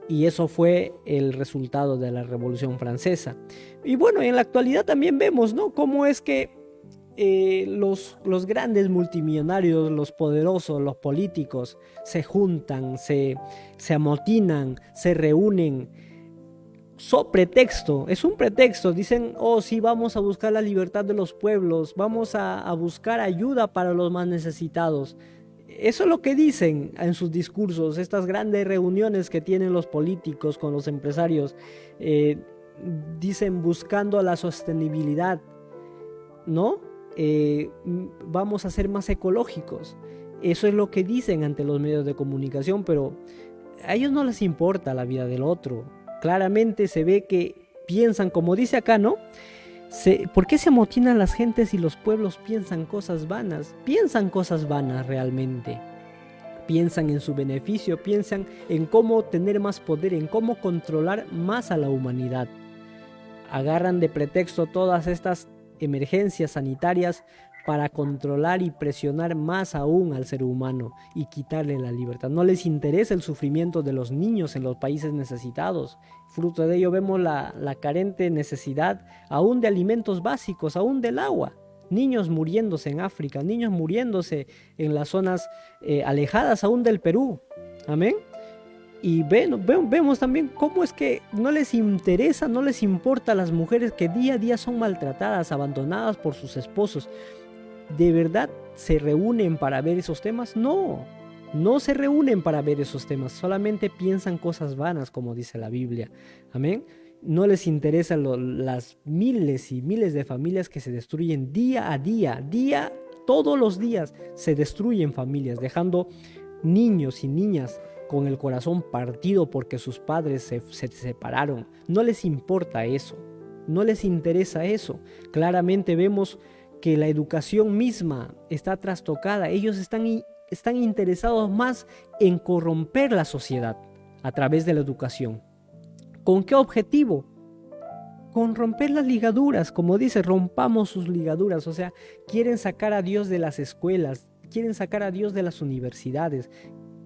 Y eso fue el resultado de la Revolución Francesa. Y bueno, en la actualidad también vemos, ¿no?, cómo es que los grandes multimillonarios, los poderosos, los políticos se juntan, se amotinan, se reúnen. Pretexto, es un pretexto. Dicen, oh sí, vamos a buscar la libertad de los pueblos, vamos a buscar ayuda para los más necesitados. Eso es lo que dicen en sus discursos, estas grandes reuniones que tienen los políticos con los empresarios. Dicen buscando la sostenibilidad, ¿no? vamos a ser más ecológicos. Eso es lo que dicen ante los medios de comunicación, pero a ellos no les importa la vida del otro. Claramente se ve que piensan, como dice acá, ¿no? ¿Por qué se amotinan las gentes y los pueblos piensan cosas vanas? Piensan cosas vanas realmente. Piensan en su beneficio, piensan en cómo tener más poder, en cómo controlar más a la humanidad. Agarran de pretexto todas estas emergencias sanitarias para controlar y presionar más aún al ser humano y quitarle la libertad. No les interesa el sufrimiento de los niños en los países necesitados. Fruto de ello vemos la carente necesidad aún de alimentos básicos, aún del agua. Niños muriéndose en África, niños muriéndose en las zonas alejadas aún del Perú. Amén. Y vemos también cómo es que no les interesa, no les importa a las mujeres que día a día son maltratadas, abandonadas por sus esposos. ¿De verdad se reúnen para ver esos temas? No, no se reúnen para ver esos temas, solamente piensan cosas vanas, como dice la Biblia. Amén. No les interesan las miles y miles de familias que se destruyen día a día, todos los días se destruyen familias, dejando niños y niñas con el corazón partido porque sus padres se separaron. No les importa eso, no les interesa eso. Claramente vemos que la educación misma está trastocada. Ellos están interesados más en corromper la sociedad a través de la educación. ¿Con qué objetivo? Con romper las ligaduras, como dice, rompamos sus ligaduras. O sea, quieren sacar a Dios de las escuelas, quieren sacar a Dios de las universidades.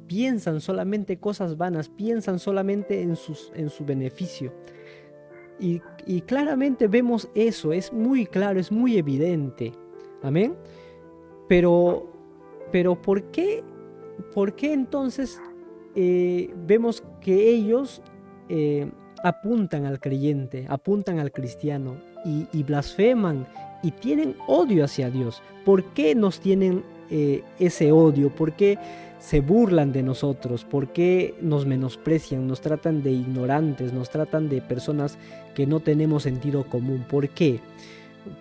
Piensan solamente cosas vanas, piensan solamente en su beneficio. Y claramente vemos eso, es muy claro, es muy evidente. Amén. Pero ¿por qué entonces vemos que ellos apuntan al creyente, apuntan al cristiano y blasfeman y tienen odio hacia Dios? ¿Por qué nos tienen ese odio? ¿Por qué se burlan de nosotros? ¿Por qué nos menosprecian? Nos tratan de ignorantes, nos tratan de personas que no tenemos sentido común. ¿Por qué?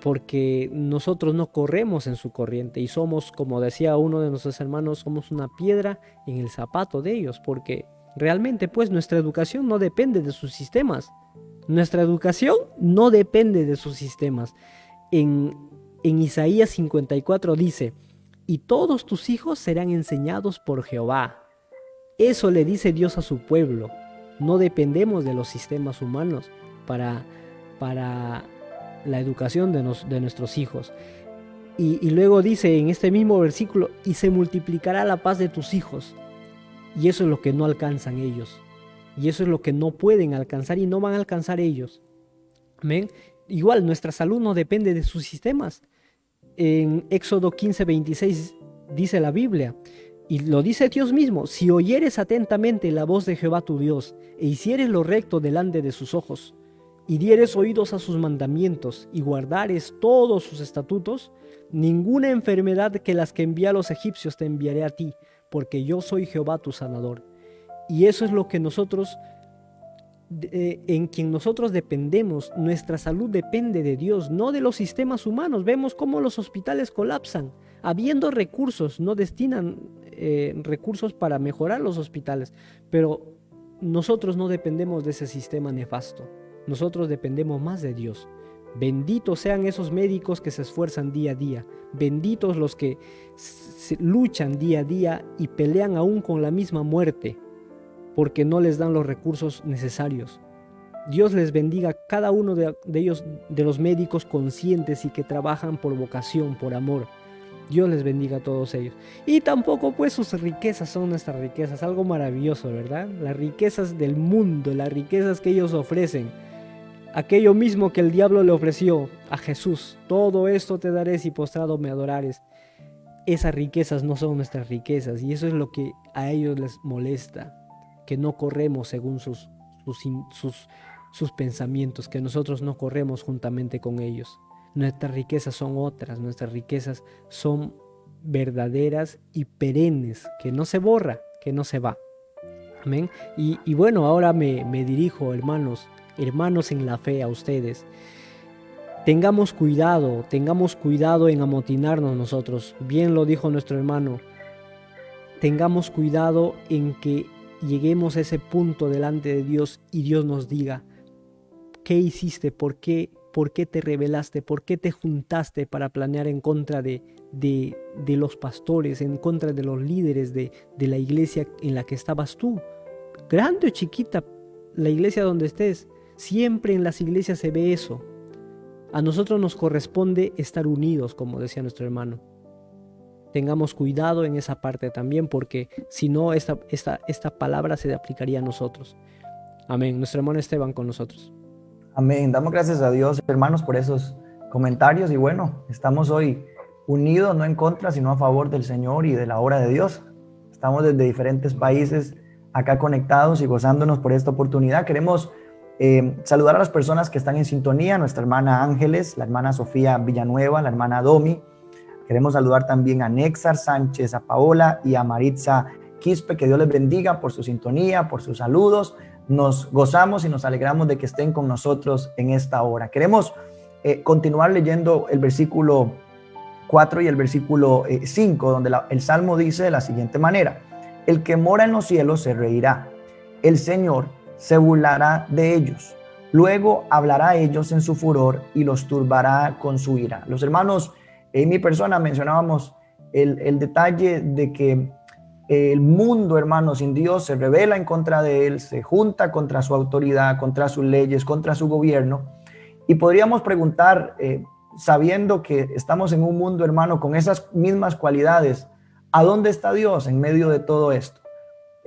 Porque nosotros no corremos en su corriente y somos, como decía uno de nuestros hermanos, somos una piedra en el zapato de ellos, porque realmente pues nuestra educación no depende de sus sistemas. Nuestra educación no depende de sus sistemas. En Isaías 54 dice: y todos tus hijos serán enseñados por Jehová. Eso le dice Dios a su pueblo. No dependemos de los sistemas humanos para la educación de nuestros hijos. Y luego dice en este mismo versículo: y se multiplicará la paz de tus hijos. Y eso es lo que no alcanzan ellos. Y eso es lo que no pueden alcanzar y no van a alcanzar ellos. Amén. Igual, nuestra salud no depende de sus sistemas. En Éxodo 15:26 dice la Biblia, y lo dice Dios mismo: si oyeres atentamente la voz de Jehová tu Dios, e hicieres lo recto delante de sus ojos, y dieres oídos a sus mandamientos, y guardares todos sus estatutos, ninguna enfermedad que las que envié a los egipcios te enviaré a ti, porque yo soy Jehová tu sanador. Y eso es lo que nosotros, en quien nosotros dependemos. Nuestra salud depende de Dios, no de los sistemas humanos. Vemos cómo los hospitales colapsan. Habiendo recursos, no destinan recursos para mejorar los hospitales, pero nosotros no dependemos de ese sistema nefasto. Nosotros dependemos más de Dios. Benditos sean esos médicos que se esfuerzan día a día. Benditos los que luchan día a día y pelean aún con la misma muerte, porque no les dan los recursos necesarios. Dios les bendiga a cada uno de ellos, de los médicos conscientes y que trabajan por vocación, por amor. Dios les bendiga a todos ellos. Y tampoco pues sus riquezas son nuestras riquezas, algo maravilloso, ¿verdad? Las riquezas del mundo, las riquezas que ellos ofrecen, aquello mismo que el diablo le ofreció a Jesús: todo esto te daré si postrado me adorares. Esas riquezas no son nuestras riquezas, y eso es lo que a ellos les molesta, que no corremos según sus pensamientos, que nosotros no corremos juntamente con ellos. Nuestras riquezas son otras, nuestras riquezas son verdaderas y perennes, que no se borra, que no se va. Amén. Y bueno, ahora me dirijo, hermanos en la fe, a ustedes. tengamos cuidado en amotinarnos nosotros. Bien lo dijo nuestro hermano. Tengamos cuidado en que lleguemos a ese punto delante de Dios y Dios nos diga, ¿qué hiciste? ¿Por qué te rebelaste? ¿Por qué te juntaste para planear en contra de los pastores, en contra de los líderes de la iglesia en la que estabas tú? Grande o chiquita, la iglesia donde estés, siempre en las iglesias se ve eso. A nosotros nos corresponde estar unidos, como decía nuestro hermano. Tengamos cuidado en esa parte también, porque si no, esta palabra se aplicaría a nosotros. Amén. Nuestro hermano Esteban con nosotros. Amén. Damos gracias a Dios, hermanos, por esos comentarios. Y bueno, estamos hoy unidos, no en contra, sino a favor del Señor y de la obra de Dios. Estamos desde diferentes países acá conectados y gozándonos por esta oportunidad. Queremos saludar a las personas que están en sintonía, nuestra hermana Ángeles, la hermana Sofía Villanueva, la hermana Domi. Queremos saludar también a Nexar Sánchez, a Paola y a Maritza Quispe. Que Dios les bendiga por su sintonía, por sus saludos. Nos gozamos y nos alegramos de que estén con nosotros en esta hora. Queremos continuar leyendo el versículo 4 y el versículo 5, donde el Salmo dice de la siguiente manera: el que mora en los cielos se reirá, el Señor se burlará de ellos, luego hablará a ellos en su furor y los turbará con su ira. Los hermanos en mi persona mencionábamos el detalle de que el mundo, hermanos, sin Dios se rebela en contra de él, se junta contra su autoridad, contra sus leyes, contra su gobierno. Y podríamos preguntar, sabiendo que estamos en un mundo, hermano, con esas mismas cualidades, ¿a dónde está Dios en medio de todo esto?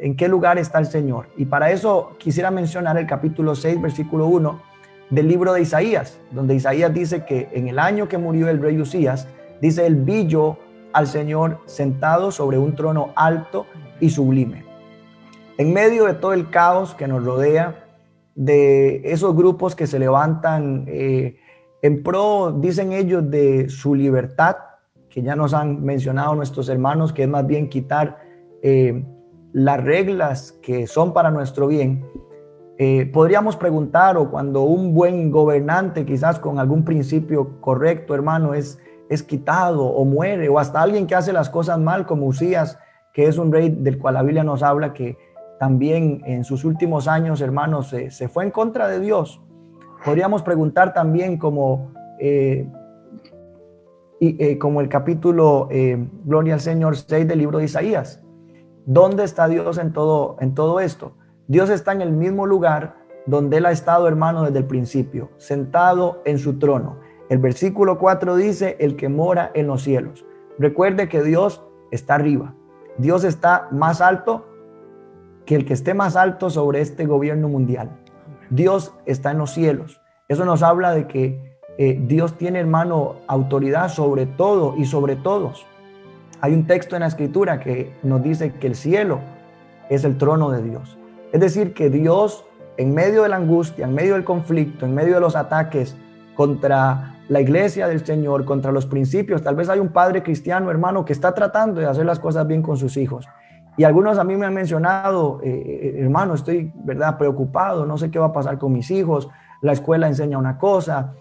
¿En qué lugar está el Señor? Y para eso quisiera mencionar el capítulo 6, versículo 1 del libro de Isaías, donde Isaías dice que en el año que murió el rey Usías, dice: él vi yo al Señor sentado sobre un trono alto y sublime. En medio de todo el caos que nos rodea, de esos grupos que se levantan en pro, dicen ellos, de su libertad, que ya nos han mencionado nuestros hermanos, que es más bien quitar las reglas que son para nuestro bien. Podríamos preguntar, o cuando un buen gobernante, quizás con algún principio correcto, hermano, es quitado o muere, o hasta alguien que hace las cosas mal, como Usías, que es un rey del cual la Biblia nos habla que también en sus últimos años, hermanos, se fue en contra de Dios. Podríamos preguntar también como el capítulo, Gloria al Señor, 6 del libro de Isaías. ¿Dónde está Dios en todo esto? Dios está en el mismo lugar donde Él ha estado, hermano, desde el principio, sentado en su trono. El versículo 4 dice: el que mora en los cielos. Recuerde que Dios está arriba. Dios está más alto que el que esté más alto sobre este gobierno mundial. Dios está en los cielos. Eso nos habla de que Dios tiene, hermano, autoridad sobre todo y sobre todos. Hay un texto en la Escritura que nos dice que el cielo es el trono de Dios. Es decir, que Dios, en medio de la angustia, en medio del conflicto, en medio de los ataques contra la iglesia del Señor, contra los principios, tal vez hay un padre cristiano, hermano, que está tratando de hacer las cosas bien con sus hijos. Y algunos a mí me han mencionado, hermano, estoy, ¿verdad?, preocupado, no sé qué va a pasar con mis hijos, la escuela enseña una cosa,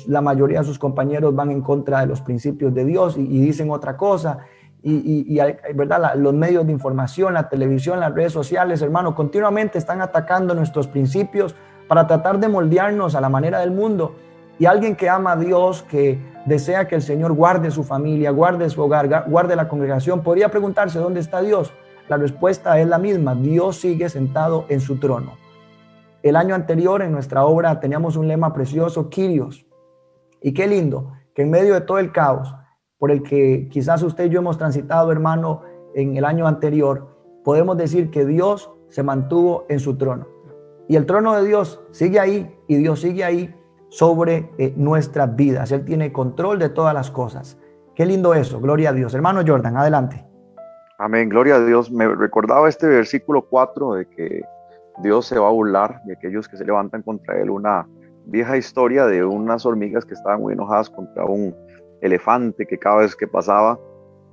la mayoría de sus compañeros van en contra de los principios de Dios y dicen otra cosa, y ¿verdad?, los medios de información, la televisión, las redes sociales, hermano, continuamente están atacando nuestros principios para tratar de moldearnos a la manera del mundo. Y alguien que ama a Dios, que desea que el Señor guarde su familia, guarde su hogar, guarde la congregación, podría preguntarse: ¿dónde está Dios? La respuesta es la misma: Dios sigue sentado en su trono. El año anterior en nuestra obra teníamos un lema precioso: Kyrios. Y qué lindo que en medio de todo el caos por el que quizás usted y yo hemos transitado, hermano, en el año anterior, podemos decir que Dios se mantuvo en su trono. Y el trono de Dios sigue ahí, y Dios sigue ahí sobre nuestras vidas. Él tiene control de todas las cosas. Qué lindo eso, gloria a Dios. Hermano Jordan, adelante. Amén, gloria a Dios. Me recordaba este versículo 4 de que Dios se va a burlar de aquellos que se levantan contra Él. Una vieja historia de unas hormigas que estaban muy enojadas contra un elefante que cada vez que pasaba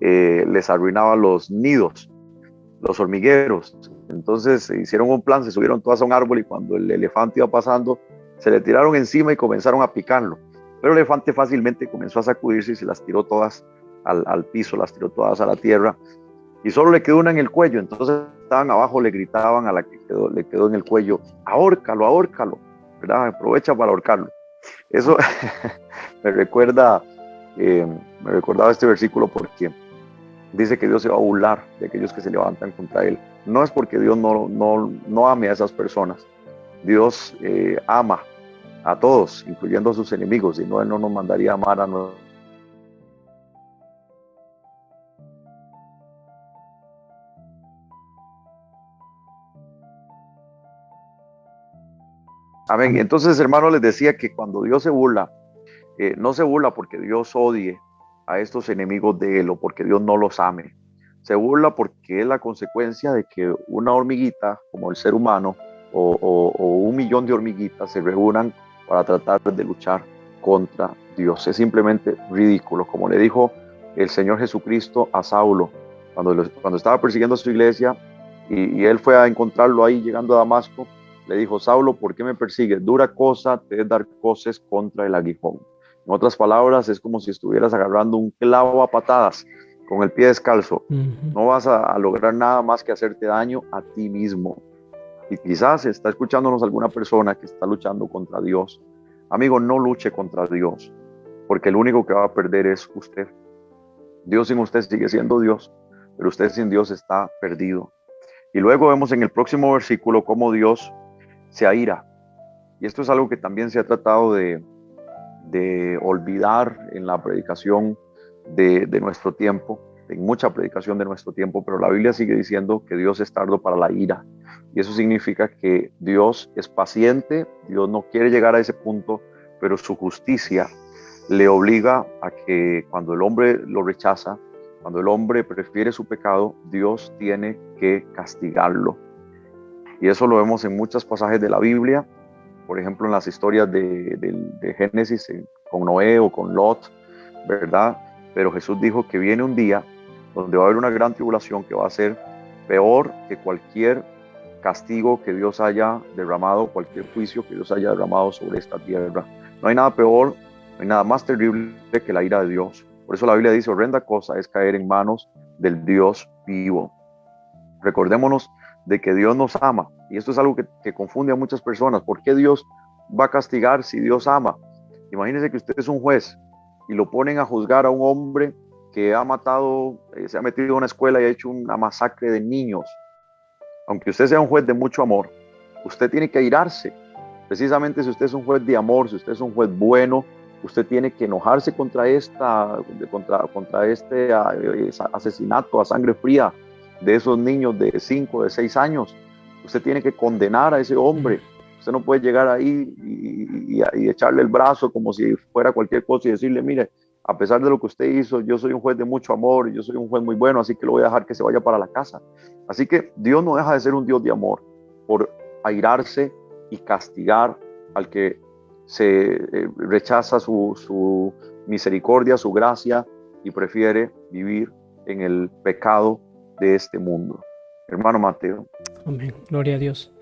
les arruinaba los nidos, los hormigueros. Entonces hicieron un plan, se subieron todas a un árbol, y cuando el elefante iba pasando se le tiraron encima y comenzaron a picarlo. Pero el elefante fácilmente comenzó a sacudirse y se las tiró todas al piso, las tiró todas a la tierra, y solo le quedó una en el cuello. Entonces estaban abajo, le gritaban a la que le quedó en el cuello: ahórcalo, ahórcalo, ¿verdad? Aprovecha para ahorcarlo. Eso me recuerda, me recordaba este versículo porque dice que Dios se va a burlar de aquellos que se levantan contra él. No es porque Dios no ame a esas personas. Dios ama a todos, incluyendo a sus enemigos, y no, Él no nos mandaría a amar a nosotros. Amén. Amén. Entonces, hermano, les decía que cuando Dios se burla, no se burla porque Dios odie a estos enemigos de Él o porque Dios no los ame. Se burla porque es la consecuencia de que una hormiguita, como el ser humano, o 1 millón de hormiguitas se reúnan para tratar de luchar contra Dios. Es simplemente ridículo. Como le dijo el Señor Jesucristo a Saulo cuando estaba persiguiendo a su iglesia, y él fue a encontrarlo ahí llegando a Damasco. Le dijo: Saulo, ¿por qué me persigues? Dura cosa te es dar coces contra el aguijón. En otras palabras, es como si estuvieras agarrando un clavo a patadas con el pie descalzo. No vas a lograr nada más que hacerte daño a ti mismo. Y quizás está escuchándonos alguna persona que está luchando contra Dios. Amigo, no luche contra Dios, porque el único que va a perder es usted. Dios sin usted sigue siendo Dios, pero usted sin Dios está perdido. Y luego vemos en el próximo versículo cómo Dios se aira. Y esto es algo que también se ha tratado de olvidar en la predicación de nuestro tiempo, en mucha predicación de nuestro tiempo, pero la Biblia sigue diciendo que Dios es tardo para la ira. Y eso significa que Dios es paciente, Dios no quiere llegar a ese punto, pero su justicia le obliga a que cuando el hombre lo rechaza, cuando el hombre prefiere su pecado, Dios tiene que castigarlo. Y eso lo vemos en muchos pasajes de la Biblia, por ejemplo en las historias de Génesis con Noé o con Lot, ¿verdad? Pero Jesús dijo que viene un día donde va a haber una gran tribulación que va a ser peor que cualquier castigo que Dios haya derramado, cualquier juicio que Dios haya derramado sobre esta tierra. No hay nada peor, no hay nada más terrible que la ira de Dios. Por eso la Biblia dice: horrenda cosa es caer en manos del Dios vivo. Recordémonos de que Dios nos ama, y esto es algo que confunde a muchas personas. ¿Por qué Dios va a castigar si Dios ama? Imagínense que usted es un juez y lo ponen a juzgar a un hombre que ha matado, se ha metido en una escuela y ha hecho una masacre de niños. Aunque usted sea un juez de mucho amor, usted tiene que airarse. Precisamente si usted es un juez de amor, si usted es un juez bueno, usted tiene que enojarse contra este asesinato a sangre fría de esos niños de 5, de 6 años. Usted tiene que condenar a ese hombre. Usted no puede llegar ahí y echarle el brazo como si fuera cualquier cosa y decirle: mire, a pesar de lo que usted hizo, yo soy un juez de mucho amor y yo soy un juez muy bueno, así que lo voy a dejar que se vaya para la casa. Así que Dios no deja de ser un Dios de amor por airarse y castigar al que se rechaza su misericordia, su gracia, y prefiere vivir en el pecado de este mundo. Hermano Mateo. Amén, gloria a Dios.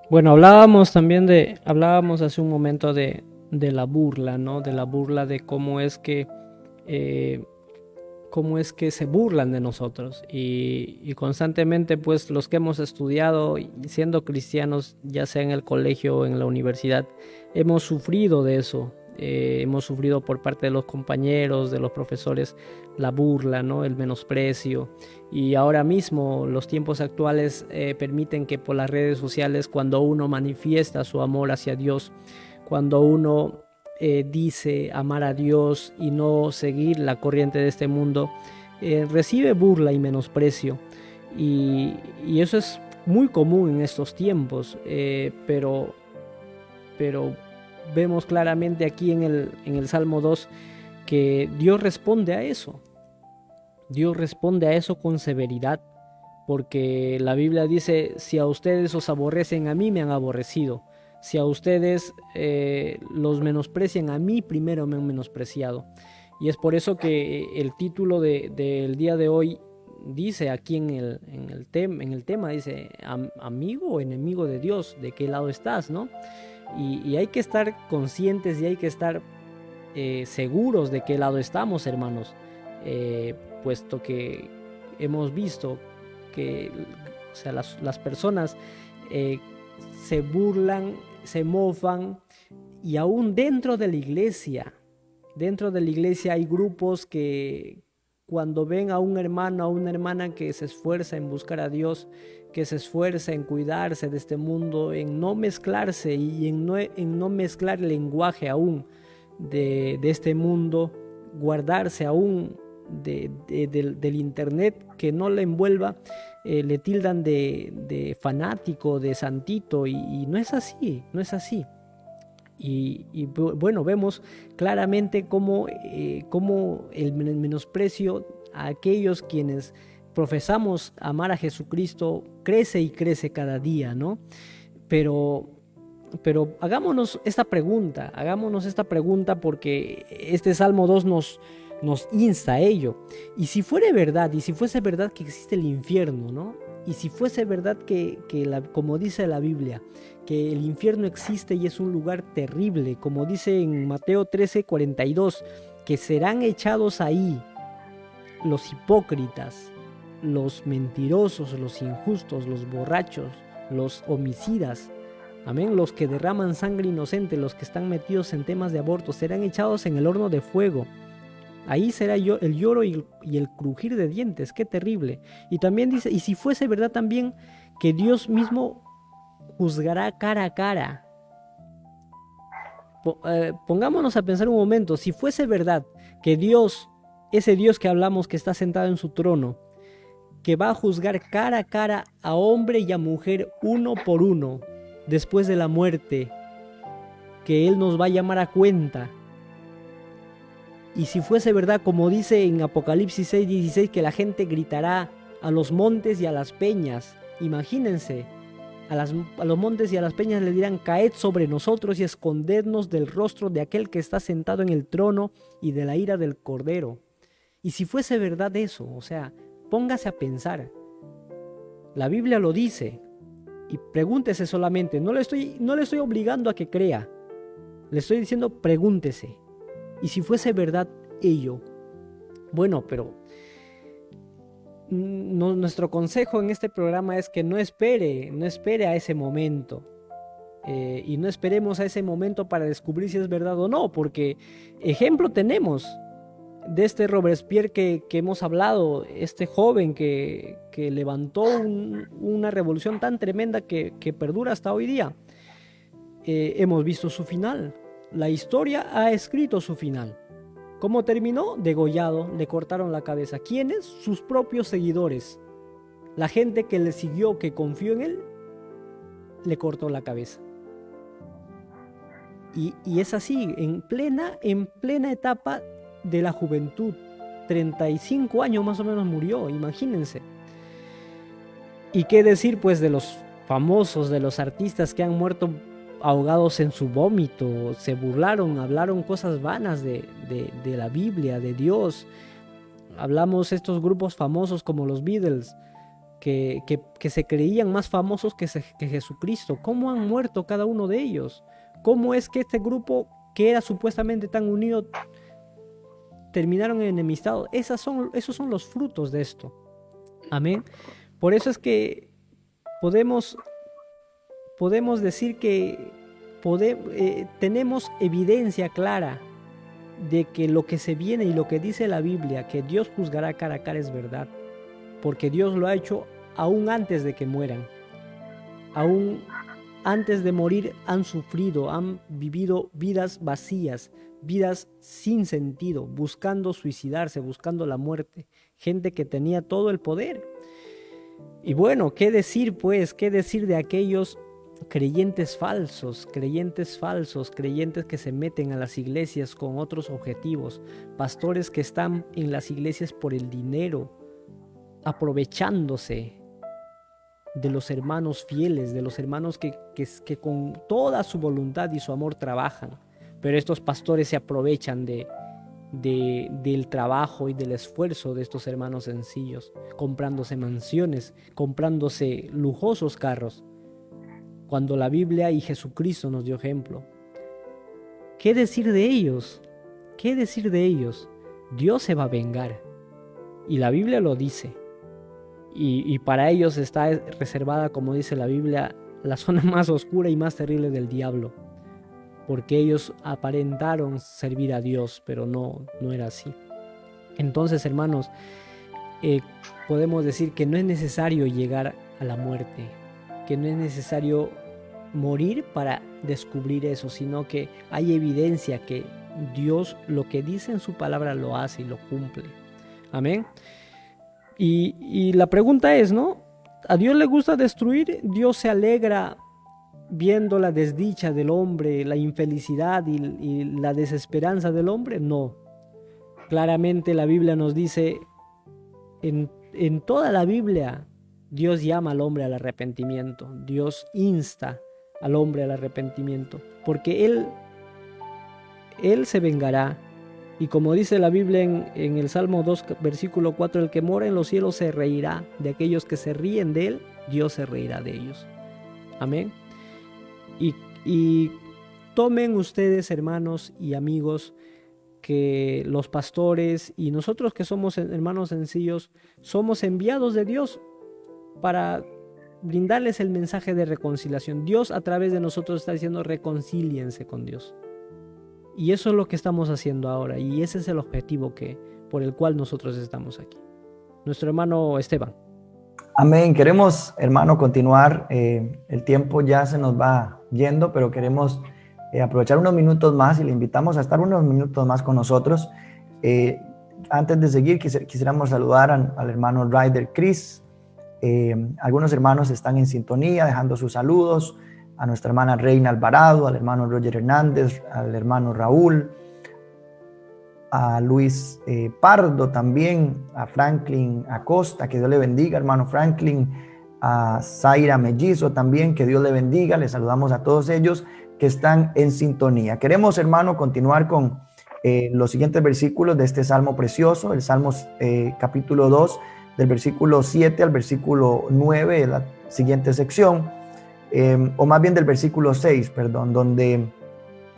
Bueno, hablábamos hace un momento de la burla, ¿no? De la burla, de cómo es que se burlan de nosotros, y constantemente, pues los que hemos estudiado y siendo cristianos, ya sea en el colegio o en la universidad, hemos sufrido de eso. Hemos sufrido por parte de los compañeros, de los profesores, la burla, ¿no? El menosprecio. Y ahora mismo los tiempos actuales permiten que por las redes sociales, cuando uno manifiesta su amor hacia Dios, cuando uno dice amar a Dios y no seguir la corriente de este mundo, recibe burla y menosprecio. Y eso es muy común en estos tiempos, pero vemos claramente aquí en el Salmo 2 que Dios responde a eso. Dios responde a eso con severidad, porque la Biblia dice: si a ustedes os aborrecen, a mí me han aborrecido. Si a ustedes los menosprecian, a mí primero me han menospreciado. Y es por eso que el título del día de hoy dice aquí en el tema, dice: amigo o enemigo de Dios, ¿de qué lado estás, no? Y hay que estar conscientes y hay que estar seguros de qué lado estamos, hermanos, puesto que hemos visto que, o sea, las personas se burlan, se mofan, y aún dentro de la iglesia hay grupos que cuando ven a un hermano, a una hermana que se esfuerza en buscar a Dios, que se esfuerza en cuidarse de este mundo, en no mezclarse y en no mezclar el lenguaje aún de este mundo, guardarse aún del internet, que no le envuelva, le tildan de fanático, de santito, y no es así, no es así. Y bueno, vemos claramente cómo el menosprecio a aquellos quienes profesamos amar a Jesucristo crece y crece cada día, ¿no? Pero hagámonos esta pregunta porque este Salmo 2 nos insta a ello. Y si fuese verdad que existe el infierno, ¿no? Y si fuese verdad como dice la Biblia, que el infierno existe y es un lugar terrible, como dice en Mateo 13:42, que serán echados ahí los hipócritas, los mentirosos, los injustos, los borrachos, los homicidas, amén, los que derraman sangre inocente, los que están metidos en temas de aborto, serán echados en el horno de fuego. Ahí será el lloro y el crujir de dientes. ¡Qué terrible! Y también dice, y si fuese verdad también que Dios mismo juzgará cara a cara. Pongámonos a pensar un momento, si fuese verdad que Dios, ese Dios que hablamos que está sentado en su trono, que va a juzgar cara a cara a hombre y a mujer uno por uno después de la muerte, que Él nos va a llamar a cuenta. Y si fuese verdad, como dice en Apocalipsis 6:16, que la gente gritará a los montes y a las peñas. Imagínense, a los montes y a las peñas le dirán: caed sobre nosotros y escondednos del rostro de aquel que está sentado en el trono y de la ira del Cordero. Y si fuese verdad eso, o sea, póngase a pensar. La Biblia lo dice. Y pregúntese solamente, no le estoy obligando a que crea. Le estoy diciendo, pregúntese. Y si fuese verdad ello, bueno, pero nuestro consejo en este programa es que no espere a ese momento. Y no esperemos a ese momento para descubrir si es verdad o no, porque ejemplo tenemos de este Robespierre que hemos hablado, este joven que levantó una revolución tan tremenda que perdura hasta hoy día. Hemos visto su final. La historia ha escrito su final. ¿Cómo terminó? Degollado, le cortaron la cabeza. ¿Quiénes? Sus propios seguidores. La gente que le siguió, que confió en él, le cortó la cabeza. Y es así, en plena etapa de la juventud. 35 años más o menos murió, imagínense. ¿Y qué decir pues de los famosos, de los artistas que han muerto ahogados en su vómito? Se burlaron, hablaron cosas vanas de la Biblia, de Dios. Hablamos estos grupos famosos como los Beatles, que se creían más famosos que Jesucristo. ¿Cómo han muerto cada uno de ellos? ¿Cómo es que este grupo, que era supuestamente tan unido, terminaron enemistados? Esos son los frutos de esto. Amén. Por eso es que podemos decir que tenemos evidencia clara de que lo que se viene y lo que dice la Biblia, que Dios juzgará cara a cara, es verdad, porque Dios lo ha hecho aún antes de que mueran. Aún antes de morir han sufrido, han vivido vidas vacías, vidas sin sentido, buscando suicidarse, buscando la muerte, gente que tenía todo el poder. Y bueno, ¿qué decir pues? ¿Qué decir de aquellos creyentes falsos, creyentes que se meten a las iglesias con otros objetivos, pastores que están en las iglesias por el dinero, aprovechándose de los hermanos fieles, de los hermanos que con toda su voluntad y su amor trabajan? Pero estos pastores se aprovechan del trabajo y del esfuerzo de estos hermanos sencillos, comprándose mansiones, comprándose lujosos carros, cuando la Biblia y Jesucristo nos dio ejemplo. ¿Qué decir de ellos? ¿qué decir de ellos? Dios se va a vengar. Y la Biblia lo dice. Y para ellos está reservada, como dice la Biblia, la zona más oscura y más terrible del diablo. Porque ellos aparentaron servir a Dios, pero no era así. Entonces, hermanos, podemos decir que no es necesario llegar a la muerte, que no es necesario morir para descubrir eso, sino que hay evidencia que Dios lo que dice en su palabra lo hace y lo cumple. Amén. Y la pregunta es, ¿no? ¿A Dios le gusta destruir? ¿Dios se alegra viendo la desdicha del hombre, la infelicidad y la desesperanza del hombre? No. Claramente la Biblia nos dice, en toda la Biblia, Dios llama al hombre al arrepentimiento. Dios insta al hombre al arrepentimiento, porque Él se vengará. Y como dice la Biblia en el Salmo 2, versículo 4, el que mora en los cielos se reirá de aquellos que se ríen de Él, Dios se reirá de ellos. Amén. Y tomen ustedes, hermanos y amigos, que los pastores y nosotros que somos hermanos sencillos, somos enviados de Dios para brindarles el mensaje de reconciliación. Dios a través de nosotros está diciendo reconcíliense con Dios. Y eso es lo que estamos haciendo ahora, y ese es el objetivo por el cual nosotros estamos aquí. Nuestro hermano Esteban. Amén. Queremos, hermano, continuar. El tiempo ya se nos va yendo, pero queremos aprovechar unos minutos más y le invitamos a estar unos minutos más con nosotros. Antes de seguir, quisiéramos saludar al hermano Ryder Chris. Algunos hermanos están en sintonía, dejando sus saludos. A nuestra hermana Reina Alvarado, al hermano Roger Hernández, al hermano Raúl, a Luis Pardo también, a Franklin Acosta, que Dios le bendiga, hermano Franklin, a Zaira Mellizo también, que Dios le bendiga. Les saludamos a todos ellos que están en sintonía. Queremos, hermano, continuar con los siguientes versículos de este salmo precioso, el Salmo capítulo 2, del versículo 7 al versículo 9, de la siguiente sección. O más bien del versículo 6, perdón, donde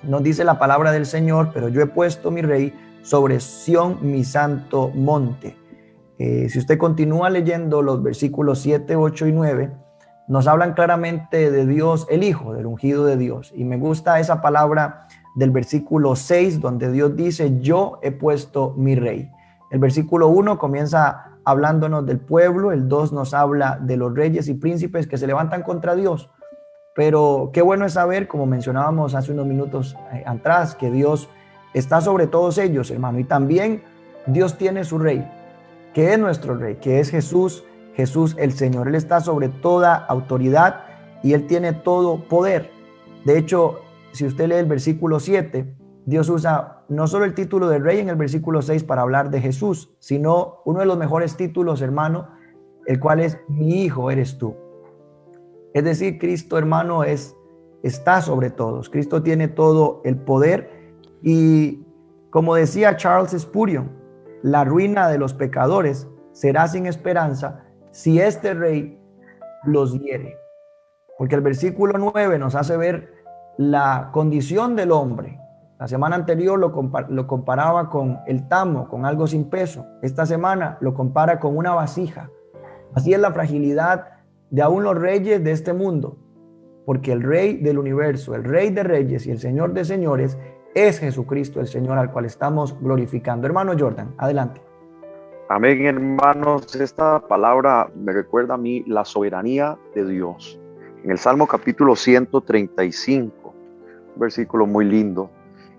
nos dice la palabra del Señor: pero yo he puesto mi rey sobre Sión, mi santo monte. Si usted continúa leyendo los versículos 7, 8 y 9, nos hablan claramente de Dios, el Hijo, del ungido de Dios. Y me gusta esa palabra del versículo 6, donde Dios dice: yo he puesto mi rey. El versículo 1 comienza hablándonos del pueblo, el 2 nos habla de los reyes y príncipes que se levantan contra Dios. Pero qué bueno es saber, como mencionábamos hace unos minutos atrás, que Dios está sobre todos ellos, hermano. Y también Dios tiene su rey, que es nuestro rey, que es Jesús el Señor. Él está sobre toda autoridad y Él tiene todo poder. De hecho, si usted lee el versículo 7, Dios usa no solo el título de rey en el versículo 6 para hablar de Jesús, sino uno de los mejores títulos, hermano, el cual es: mi hijo eres tú. Es decir, Cristo, hermano, está sobre todos. Cristo tiene todo el poder. Y como decía Charles Spurgeon, la ruina de los pecadores será sin esperanza si este rey los hiere. Porque el versículo 9 nos hace ver la condición del hombre. La semana anterior lo comparaba con el tamo, con algo sin peso. Esta semana lo compara con una vasija. Así es la fragilidad de aún los reyes de este mundo, porque el Rey del universo, el Rey de reyes y el Señor de señores es Jesucristo el Señor, al cual estamos glorificando. Hermano Jordan, adelante. Amén, hermanos. Esta palabra me recuerda a mí la soberanía de Dios. En el Salmo capítulo 135, un versículo muy lindo,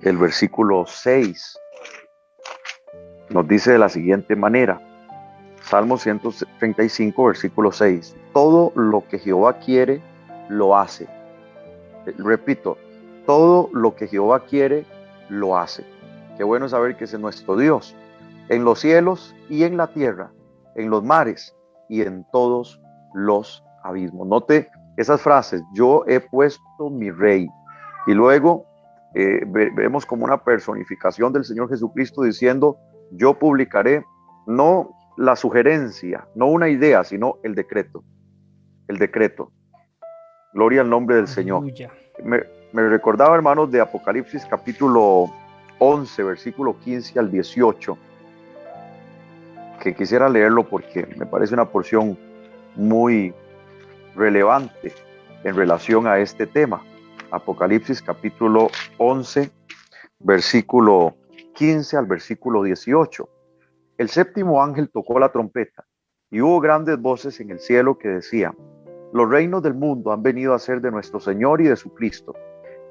el versículo 6, nos dice de la siguiente manera. Salmo 135, versículo 6. Todo lo que Jehová quiere, lo hace. Repito, todo lo que Jehová quiere, lo hace. Qué bueno saber que ese es nuestro Dios. En los cielos y en la tierra, en los mares y en todos los abismos. Note esas frases: yo he puesto mi rey. Y luego vemos como una personificación del Señor Jesucristo diciendo: yo publicaré, no la sugerencia, no una idea, sino el decreto. El decreto. Gloria al nombre del Señor. Me recordaba, hermanos, de Apocalipsis capítulo 11, versículo 15 al 18, que quisiera leerlo porque me parece una porción muy relevante en relación a este tema. Apocalipsis capítulo 11, versículo 15 al versículo 18. El séptimo ángel tocó la trompeta y hubo grandes voces en el cielo que decían: los reinos del mundo han venido a ser de nuestro Señor y de su Cristo,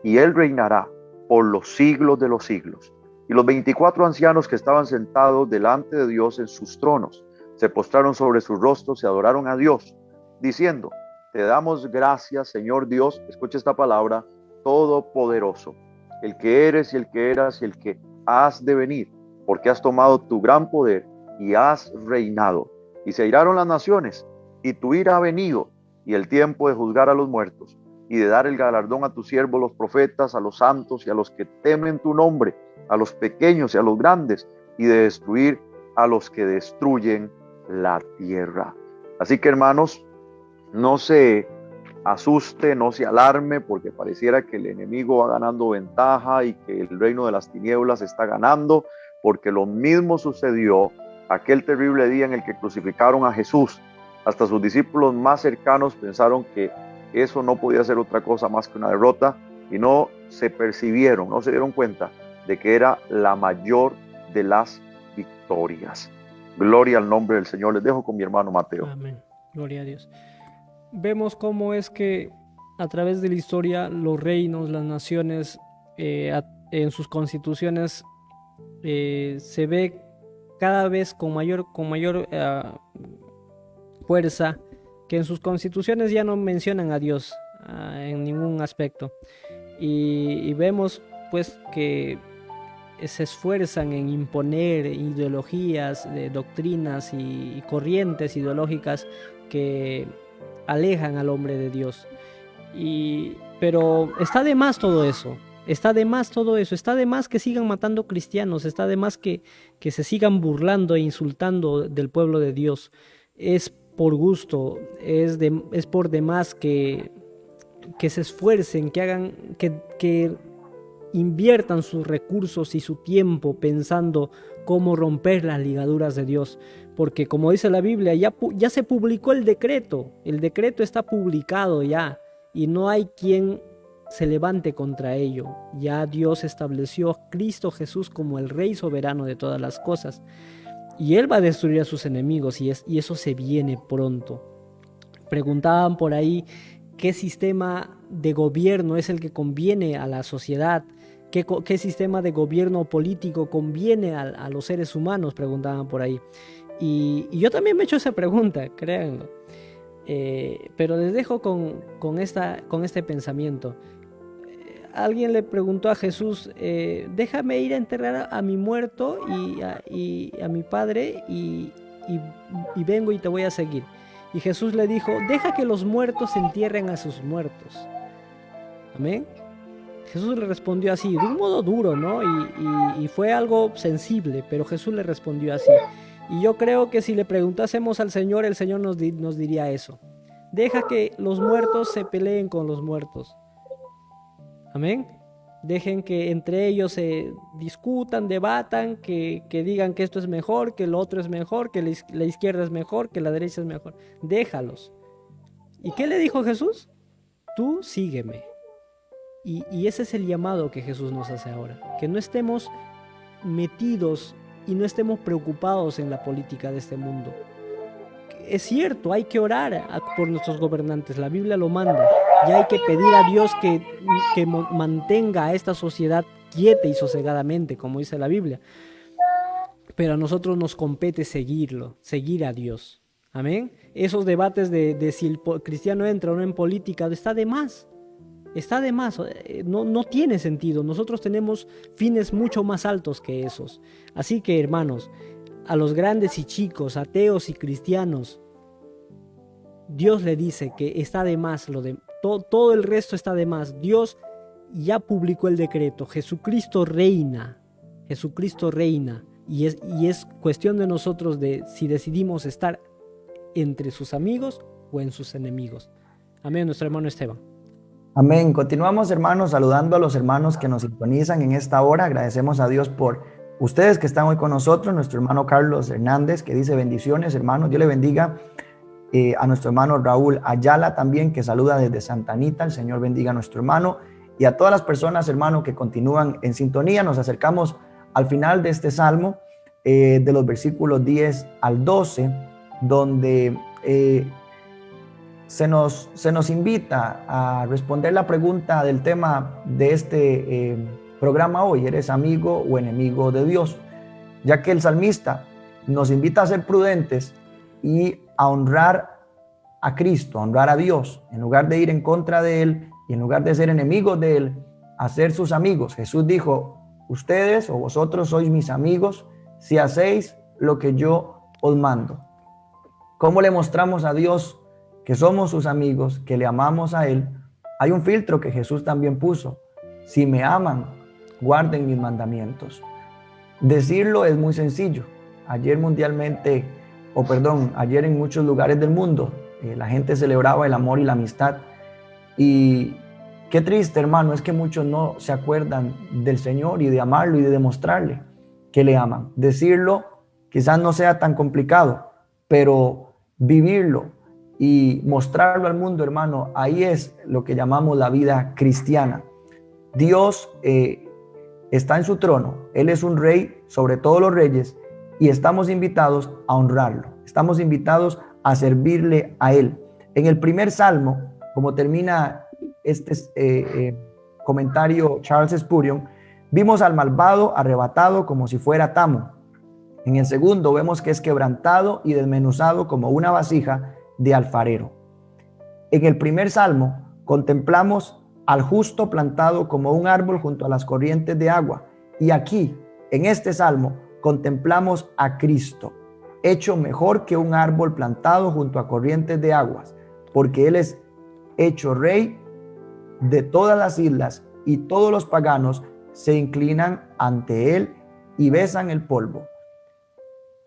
y Él reinará por los siglos de los siglos. Y los 24 ancianos que estaban sentados delante de Dios en sus tronos se postraron sobre sus rostros y adoraron a Dios, diciendo: te damos gracias, Señor Dios, escucha esta palabra, todopoderoso, el que eres y el que eras y el que has de venir, porque has tomado tu gran poder y has reinado. Y se airaron las naciones, y tu ira ha venido, y el tiempo de juzgar a los muertos, y de dar el galardón a tus siervos los profetas, a los santos y a los que temen tu nombre, a los pequeños y a los grandes, y de destruir a los que destruyen la tierra. Así que, hermanos, no se asuste, no se alarme, porque pareciera que el enemigo va ganando ventaja y que el reino de las tinieblas está ganando, porque lo mismo sucedió aquel terrible día en el que crucificaron a Jesús. Hasta sus discípulos más cercanos pensaron que eso no podía ser otra cosa más que una derrota, y no se percibieron, no se dieron cuenta de que era la mayor de las victorias. Gloria al nombre del Señor. Les dejo con mi hermano Mateo. Amén. Gloria a Dios. Vemos cómo es que a través de la historia los reinos, las naciones, en sus constituciones se ve cada vez con mayor fuerza que en sus constituciones ya no mencionan a Dios en ningún aspecto, y vemos pues que se esfuerzan en imponer ideologías, doctrinas y corrientes ideológicas que alejan al hombre de Dios. Pero está de más todo eso. Está de más todo eso, está de más que sigan matando cristianos, está de más que se sigan burlando e insultando del pueblo de Dios. Es por gusto, es por demás que se esfuercen, que hagan, que inviertan sus recursos y su tiempo pensando cómo romper las ligaduras de Dios. Porque como dice la Biblia, ya se publicó el decreto está publicado ya, y no hay quien se levante contra ello. Ya Dios estableció a Cristo Jesús como el Rey soberano de todas las cosas, y Él va a destruir a sus enemigos, y eso se viene pronto. Preguntaban por ahí qué sistema de gobierno es el que conviene a la sociedad, qué sistema de gobierno político conviene a los seres humanos, preguntaban por ahí. Y yo también me he hecho esa pregunta, créanlo. Pero les dejo con este pensamiento. Alguien le preguntó a Jesús: déjame ir a enterrar a mi muerto y a mi padre, y vengo y te voy a seguir. Y Jesús le dijo: deja que los muertos entierren a sus muertos. Amén. Jesús le respondió así, de un modo duro, ¿no? Y fue algo sensible, pero Jesús le respondió así. Y yo creo que si le preguntásemos al Señor, el Señor nos diría eso: deja que los muertos se peleen con los muertos. Amén. Dejen que entre ellos se discutan, debatan, que digan que esto es mejor, que lo otro es mejor, que la izquierda es mejor, que la derecha es mejor. Déjalos. ¿Y qué le dijo Jesús? Tú sígueme. Y ese es el llamado que Jesús nos hace ahora. Que no estemos metidos y no estemos preocupados en la política de este mundo. Es cierto, hay que orar por nuestros gobernantes, la Biblia lo manda, y hay que pedir a Dios que mantenga a esta sociedad quieta y sosegadamente, como dice la Biblia. Pero a nosotros nos compete seguir a Dios. Amén. Esos debates de si el cristiano entra o no en política está de más. Está de más, no tiene sentido. Nosotros tenemos fines mucho más altos que esos. Así que, hermanos, a los grandes y chicos, ateos y cristianos, Dios le dice que está de más, todo el resto está de más. Dios ya publicó el decreto, Jesucristo reina, y es cuestión de nosotros de si decidimos estar entre sus amigos o en sus enemigos. Amén, nuestro hermano Esteban. Amén. Continuamos, hermanos, saludando a los hermanos que nos sintonizan en esta hora. Agradecemos a Dios por ustedes que están hoy con nosotros. Nuestro hermano Carlos Hernández, que dice bendiciones, hermanos. Dios le bendiga. A nuestro hermano Raúl Ayala también, que saluda desde Santa Anita. El Señor bendiga a nuestro hermano. Y a todas las personas, hermano, que continúan en sintonía. Nos acercamos al final de este salmo, de los versículos 10 al 12, donde se nos invita a responder la pregunta del tema de este programa hoy: ¿eres amigo o enemigo de Dios? Ya que el salmista nos invita a ser prudentes y a honrar a Cristo, a honrar a Dios, en lugar de ir en contra de Él y en lugar de ser enemigos de Él, a ser sus amigos. Jesús dijo: ustedes o vosotros sois mis amigos si hacéis lo que yo os mando. ¿Cómo le mostramos a Dios que somos sus amigos, que le amamos a Él? Hay un filtro que Jesús también puso: si me aman, guarden mis mandamientos. Decirlo es muy sencillo. Ayer en muchos lugares del mundo, la gente celebraba el amor y la amistad. Y qué triste, hermano, es que muchos no se acuerdan del Señor y de amarlo y de demostrarle que le aman. Decirlo quizás no sea tan complicado, pero vivirlo y mostrarlo al mundo, hermano, ahí es lo que llamamos la vida cristiana. Dios está en su trono. Él es un rey sobre todos los reyes y estamos invitados a honrarlo. Estamos invitados a servirle a Él. En el primer salmo, como termina este comentario Charles Spurgeon, vimos al malvado arrebatado como si fuera tamo. En el segundo vemos que es quebrantado y desmenuzado como una vasija de alfarero. En el primer salmo contemplamos al justo plantado como un árbol junto a las corrientes de agua. Y aquí, en este salmo, contemplamos a Cristo, hecho mejor que un árbol plantado junto a corrientes de aguas, porque Él es hecho rey de todas las islas, y todos los paganos se inclinan ante Él y besan el polvo.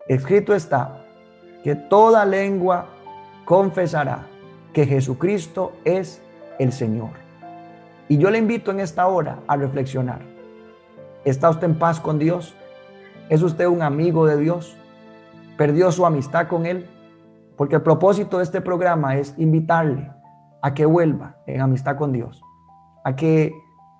Escrito está que toda lengua confesará que Jesucristo es el Señor. Y yo le invito en esta hora a reflexionar. ¿Está usted en paz con Dios? ¿Es usted un amigo de Dios? ¿Perdió su amistad con Él? Porque el propósito de este programa es invitarle a que vuelva en amistad con Dios, a que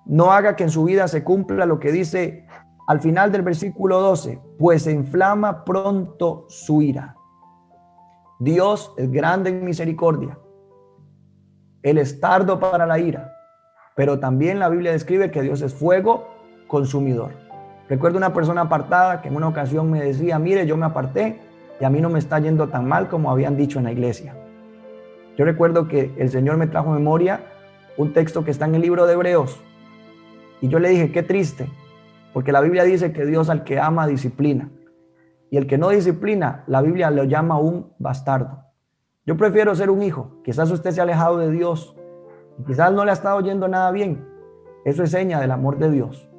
no haga que en su vida se cumpla lo que dice al final del versículo 12, pues se inflama pronto su ira. Dios es grande en misericordia. Él es tardo para la ira, pero también la Biblia describe que Dios es fuego consumidor. Recuerdo una persona apartada que en una ocasión me decía: mire, yo me aparté y a mí no me está yendo tan mal como habían dicho en la iglesia. Yo recuerdo que el Señor me trajo a memoria un texto que está en el libro de Hebreos, y yo le dije: qué triste, porque la Biblia dice que Dios al que ama disciplina, y el que no disciplina, la Biblia lo llama un bastardo. Yo prefiero ser un hijo. Quizás usted se ha alejado de Dios, y quizás no le ha estado yendo nada bien. Eso es seña del amor de Dios,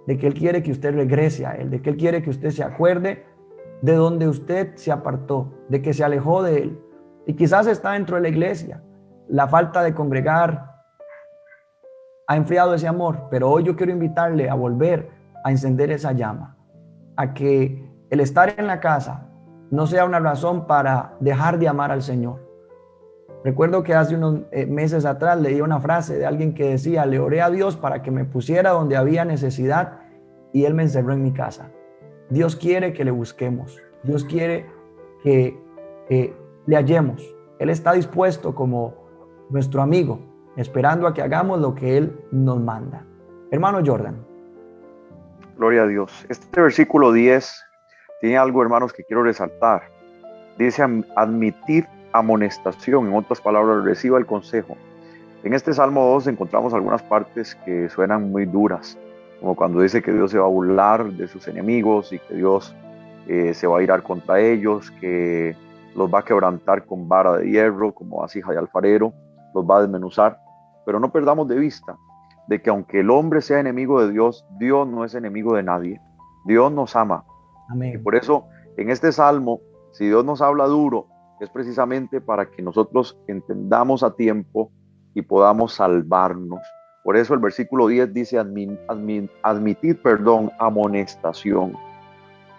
de que Él quiere que usted regrese a Él, de que Él quiere que usted se acuerde de donde usted se apartó, de que se alejó de Él. Y quizás está dentro de la iglesia. La falta de congregar ha enfriado ese amor, pero hoy yo quiero invitarle a volver a encender esa llama, a que el estar en la casa no sea una razón para dejar de amar al Señor. Recuerdo que hace unos meses atrás leí una frase de alguien que decía: le oré a Dios para que me pusiera donde había necesidad y Él me encerró en mi casa. Dios quiere que le busquemos. Dios quiere que le hallemos. Él está dispuesto como nuestro amigo, esperando a que hagamos lo que Él nos manda. Hermano Jordan. Gloria a Dios. Este versículo 10 tiene algo, hermanos, que quiero resaltar. Dice admitir amonestación, en otras palabras, reciba el consejo. En este Salmo 2 encontramos algunas partes que suenan muy duras, como cuando dice que Dios se va a burlar de sus enemigos y que Dios se va a irar contra ellos, que los va a quebrantar con vara de hierro, como vasija de alfarero, los va a desmenuzar. Pero no perdamos de vista de que aunque el hombre sea enemigo de Dios, Dios no es enemigo de nadie. Dios nos ama. Amén. Y por eso, en este Salmo, si Dios nos habla duro, es precisamente para que nosotros entendamos a tiempo y podamos salvarnos. Por eso el versículo 10 dice admitid, amonestación.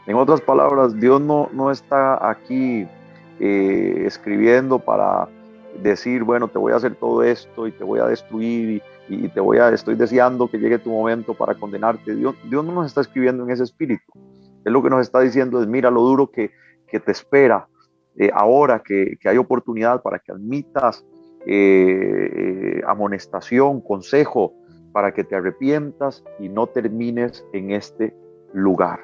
En otras palabras, Dios no está aquí escribiendo para decir, bueno, te voy a hacer todo esto y te voy a destruir y estoy deseando que llegue tu momento para condenarte. Dios no nos está escribiendo en ese espíritu. Él lo que nos está diciendo es, mira lo duro que te espera ahora que hay oportunidad para que admitas amonestación, consejo, para que te arrepientas y no termines en este lugar.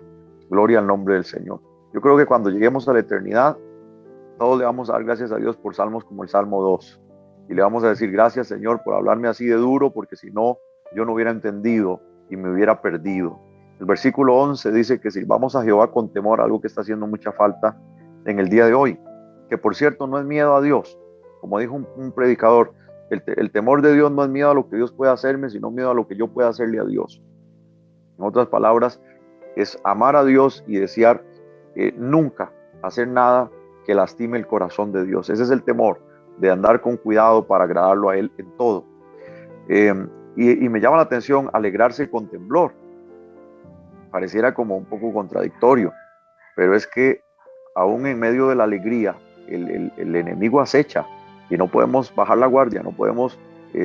Gloria al nombre del Señor. Yo creo que cuando lleguemos a la eternidad, todos le vamos a dar gracias a Dios por salmos como el Salmo 2. Y le vamos a decir, gracias Señor por hablarme así de duro, porque si no, yo no hubiera entendido y me hubiera perdido. El versículo 11 dice que sirvamos a Jehová con temor, algo que está haciendo mucha falta en el día de hoy. Que por cierto no es miedo a Dios. Como dijo un predicador, el temor de Dios no es miedo a lo que Dios pueda hacerme, sino miedo a lo que yo pueda hacerle a Dios. En otras palabras, es amar a Dios y desear nunca hacer nada que lastime el corazón de Dios. Ese es el temor, de andar con cuidado para agradarlo a Él en todo. Y me llama la atención alegrarse con temblor. Pareciera como un poco contradictorio, pero es que aún en medio de la alegría, el enemigo acecha y no podemos bajar la guardia, no podemos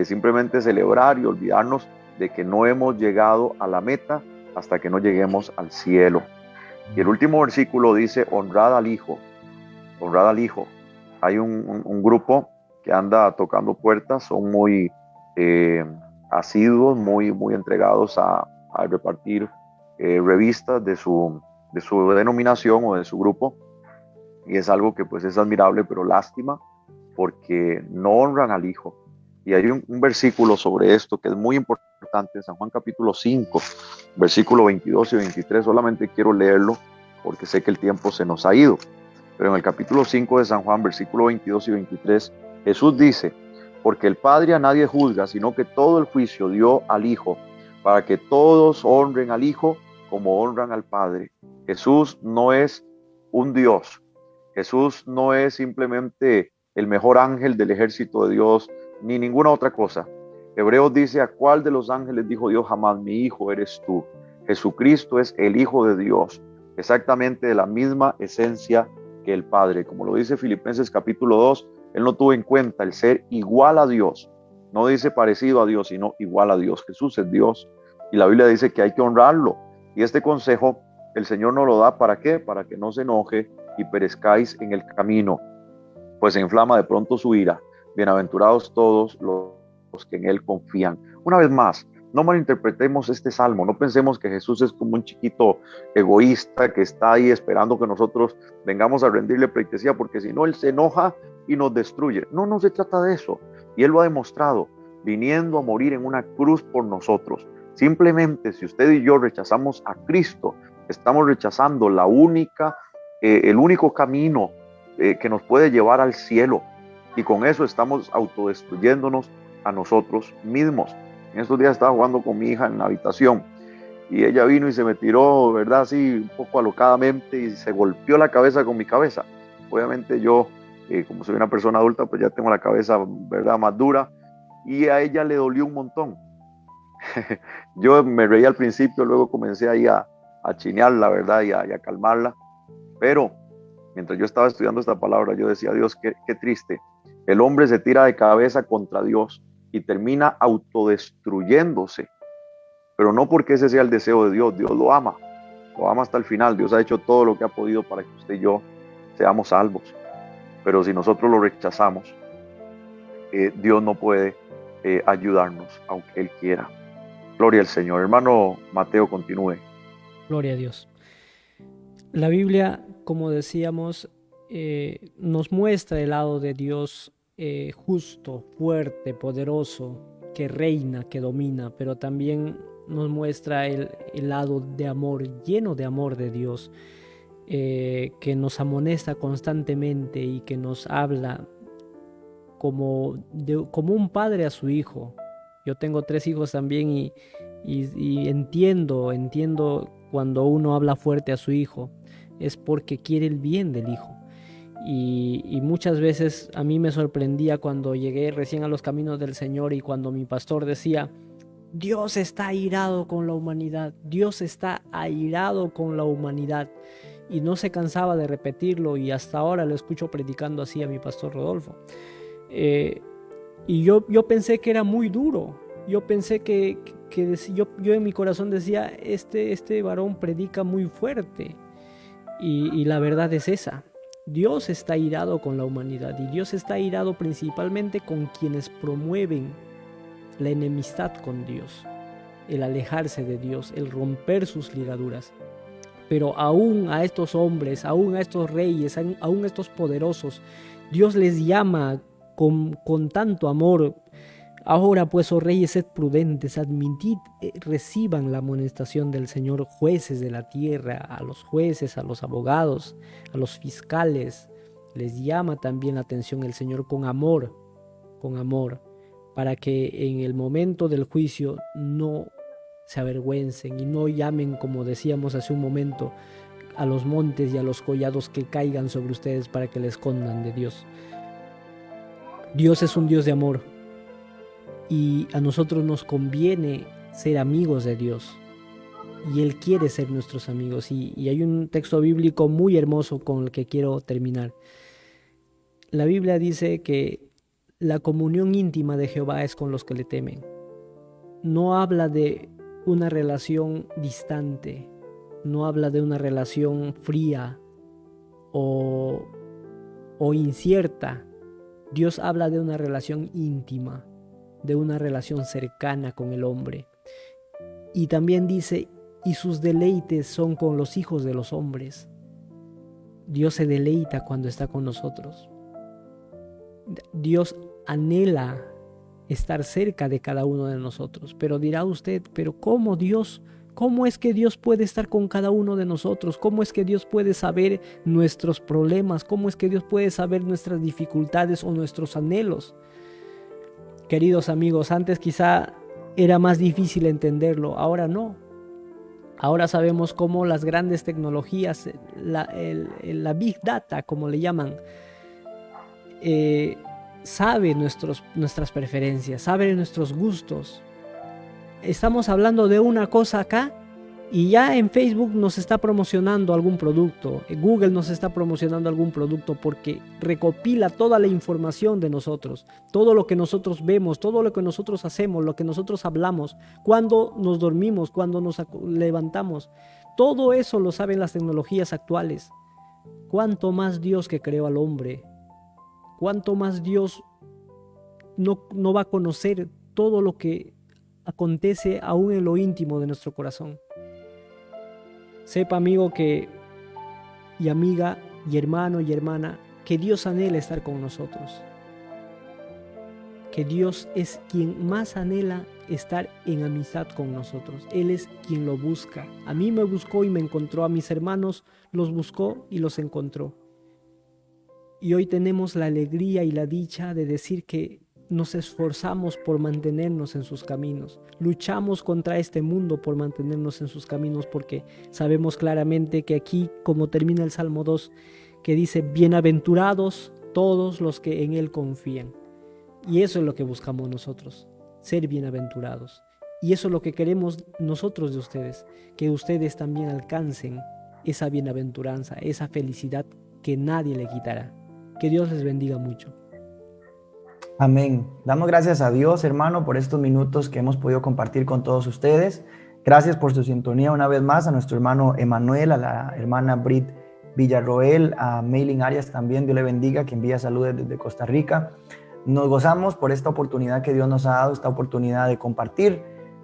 simplemente celebrar y olvidarnos de que no hemos llegado a la meta hasta que no lleguemos al cielo. Y el último versículo dice, honrad al Hijo. Honrad al Hijo. Hay un grupo que anda tocando puertas, son muy asiduos, muy entregados a repartir revistas de su denominación o de su grupo, y es algo que pues es admirable, pero lástima, porque no honran al Hijo. Y hay un versículo sobre esto que es muy importante, en San Juan capítulo 5, versículo 22 y 23, solamente quiero leerlo porque sé que el tiempo se nos ha ido. Pero en el capítulo 5 de San Juan, versículo 22 y 23, Jesús dice, porque el Padre a nadie juzga, sino que todo el juicio dio al Hijo, para que todos honren al Hijo como honran al Padre. Jesús no es un Dios. Jesús no es simplemente el mejor ángel del ejército de Dios, ni ninguna otra cosa. Hebreos dice, ¿a cuál de los ángeles dijo Dios jamás, mi hijo eres tú? Jesucristo es el Hijo de Dios, exactamente de la misma esencia que el Padre. Como lo dice Filipenses capítulo 2, Él no tuvo en cuenta el ser igual a Dios. No dice parecido a Dios, sino igual a Dios. Jesús es Dios. Y la Biblia dice que hay que honrarlo. Y este consejo el Señor nos lo da, ¿para qué? Para que no se enoje y perezcáis en el camino, pues se inflama de pronto su ira. Bienaventurados todos los que en Él confían. Una vez más, no malinterpretemos este salmo, no pensemos que Jesús es como un chiquito egoísta que está ahí esperando que nosotros vengamos a rendirle pleitesía, porque si no Él se enoja y nos destruye. No se trata de eso, y Él lo ha demostrado, viniendo a morir en una cruz por nosotros. Simplemente si usted y yo rechazamos a Cristo, estamos rechazando el único camino que nos puede llevar al cielo, y con eso estamos autodestruyéndonos a nosotros mismos. En estos días estaba jugando con mi hija en la habitación y ella vino y se me tiró, ¿verdad? Así un poco alocadamente, y se golpeó la cabeza con mi cabeza. Obviamente yo, como soy una persona adulta, pues ya tengo la cabeza, ¿verdad?, más dura, y a ella le dolió un montón. Yo me reí al principio, luego comencé ahí a chinearla, ¿verdad?, y a calmarla. Pero mientras yo estaba estudiando esta palabra, yo decía, Dios, qué triste. El hombre se tira de cabeza contra Dios y termina autodestruyéndose, pero no porque ese sea el deseo de Dios. Dios lo ama hasta el final. Dios ha hecho todo lo que ha podido para que usted y yo seamos salvos, pero si nosotros lo rechazamos, Dios no puede ayudarnos, aunque Él quiera. Gloria al Señor. Hermano Mateo, continúe. Gloria a Dios. La Biblia, como decíamos, nos muestra el lado de Dios justo, fuerte, poderoso, que reina, que domina, pero también nos muestra el lado de amor, lleno de amor de Dios, que nos amonesta constantemente y que nos habla como un padre a su hijo. Yo tengo 3 hijos también y entiendo cuando uno habla fuerte a su hijo, es porque quiere el bien del hijo. Y muchas veces a mí me sorprendía cuando llegué recién a los caminos del Señor y cuando mi pastor decía: Dios está airado con la humanidad, Dios está airado con la humanidad. Y no se cansaba de repetirlo, y hasta ahora lo escucho predicando así a mi pastor Rodolfo. Y yo pensé que era muy duro. Yo pensé yo en mi corazón decía: este varón predica muy fuerte. Y la verdad es esa. Dios está airado con la humanidad, y Dios está airado principalmente con quienes promueven la enemistad con Dios, el alejarse de Dios, el romper sus ligaduras. Pero aún a estos hombres, aún a estos reyes, aún a estos poderosos, Dios les llama con tanto amor. Ahora pues, oh reyes, sed prudentes, admitid, reciban la amonestación del Señor, jueces de la tierra. A los jueces, a los abogados, a los fiscales, les llama también la atención el Señor con amor, para que en el momento del juicio no se avergüencen y no llamen, como decíamos hace un momento, a los montes y a los collados que caigan sobre ustedes para que les escondan de Dios. Dios es un Dios de amor, y a nosotros nos conviene ser amigos de Dios, y Él quiere ser nuestros amigos. Y hay un texto bíblico muy hermoso con el que quiero terminar. La Biblia dice que la comunión íntima de Jehová es con los que le temen. No habla de una relación distante, no habla de una relación fría o incierta. Dios habla de una relación íntima, de una relación cercana con el hombre. Y también dice: y sus deleites son con los hijos de los hombres. Dios se deleita cuando está con nosotros. Dios anhela estar cerca de cada uno de nosotros. Pero dirá usted: pero ¿cómo Dios? ¿Cómo es que Dios puede estar con cada uno de nosotros? ¿Cómo es que Dios puede saber nuestros problemas? ¿Cómo es que Dios puede saber nuestras dificultades o nuestros anhelos? Queridos amigos, antes quizá era más difícil entenderlo, ahora no. Ahora sabemos cómo las grandes tecnologías, la Big Data, como le llaman, sabe nuestras preferencias, sabe nuestros gustos. Estamos hablando de una cosa acá y ya en Facebook nos está promocionando algún producto, Google nos está promocionando algún producto, porque recopila toda la información de nosotros, todo lo que nosotros vemos, todo lo que nosotros hacemos, lo que nosotros hablamos, cuando nos dormimos, cuando nos levantamos. Todo eso lo saben las tecnologías actuales. ¿Cuánto más Dios, que creó al hombre? ¿Cuánto más Dios no va a conocer todo lo que acontece aún en lo íntimo de nuestro corazón? Sepa, amigo y amiga y hermano y hermana, que Dios anhela estar con nosotros. Que Dios es quien más anhela estar en amistad con nosotros. Él es quien lo busca. A mí me buscó y me encontró, a mis hermanos los buscó y los encontró. Y hoy tenemos la alegría y la dicha de decir que nos esforzamos por mantenernos en sus caminos. Luchamos contra este mundo por mantenernos en sus caminos, porque sabemos claramente que aquí, como termina el Salmo 2, que dice: bienaventurados todos los que en Él confían. Y eso es lo que buscamos nosotros, ser bienaventurados. Y eso es lo que queremos nosotros de ustedes, que ustedes también alcancen esa bienaventuranza, esa felicidad que nadie le quitará. Que Dios les bendiga mucho. Amén. Damos gracias a Dios, hermano, por estos minutos que hemos podido compartir con todos ustedes. Gracias por su sintonía una vez más a nuestro hermano Emanuel, a la hermana Brit Villarroel, a Maylin Arias también, Dios le bendiga, que envía saludos desde Costa Rica. Nos gozamos por esta oportunidad que Dios nos ha dado, esta oportunidad de compartir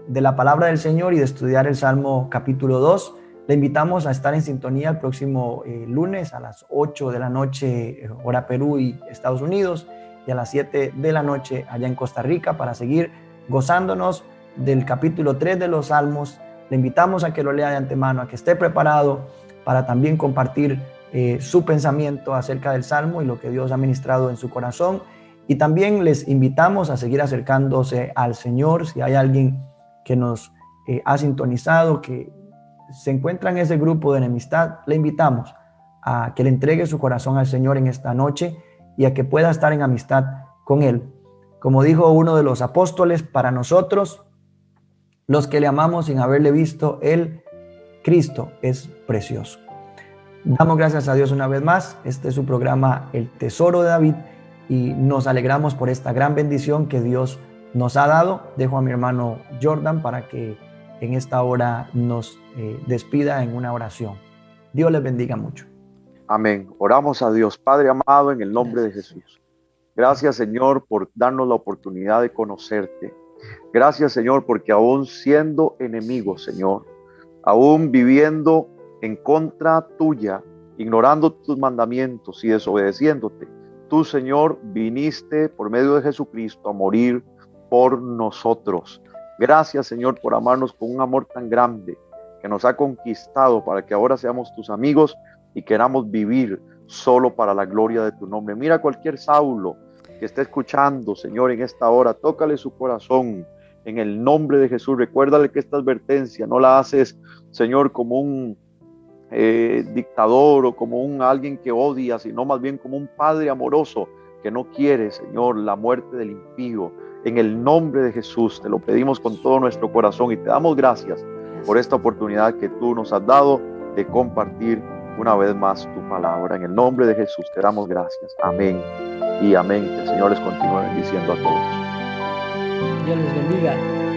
de la palabra del Señor y de estudiar el Salmo capítulo 2. Le invitamos a estar en sintonía el próximo lunes a las 8 de la noche, hora Perú y Estados Unidos, y a las 7 de la noche allá en Costa Rica, para seguir gozándonos del capítulo 3 de los Salmos. Le invitamos a que lo lea de antemano, a que esté preparado para también compartir su pensamiento acerca del Salmo y lo que Dios ha ministrado en su corazón. Y también les invitamos a seguir acercándose al Señor. Si hay alguien que nos ha sintonizado, que se encuentra en ese grupo de enemistad, le invitamos a que le entregue su corazón al Señor en esta noche y a que pueda estar en amistad con Él. Como dijo uno de los apóstoles, para nosotros, los que le amamos sin haberle visto, Él, Cristo, es precioso. Damos gracias a Dios una vez más. Este es su programa El Tesoro de David y nos alegramos por esta gran bendición que Dios nos ha dado. Dejo a mi hermano Jordan para que en esta hora nos despida en una oración. Dios les bendiga mucho. Amén. Oramos a Dios. Padre amado, en el nombre de Jesús. Gracias, Señor, por darnos la oportunidad de conocerte. Gracias, Señor, porque aún siendo enemigos, Señor, aún viviendo en contra tuya, ignorando tus mandamientos y desobedeciéndote, tú, Señor, viniste por medio de Jesucristo a morir por nosotros. Gracias, Señor, por amarnos con un amor tan grande que nos ha conquistado para que ahora seamos tus amigos y queramos vivir solo para la gloria de tu nombre. Mira a cualquier Saulo que esté escuchando, Señor, en esta hora, tócale su corazón en el nombre de Jesús. Recuérdale que esta advertencia no la haces, Señor, como un dictador o como alguien que odia, sino más bien como un padre amoroso que no quiere, Señor, la muerte del impío. En el nombre de Jesús te lo pedimos con todo nuestro corazón y te damos gracias por esta oportunidad que tú nos has dado de compartir una vez más tu palabra. En el nombre de Jesús te damos gracias. Amén y amén. Que el Señor les continúe bendiciendo a todos. Dios les bendiga.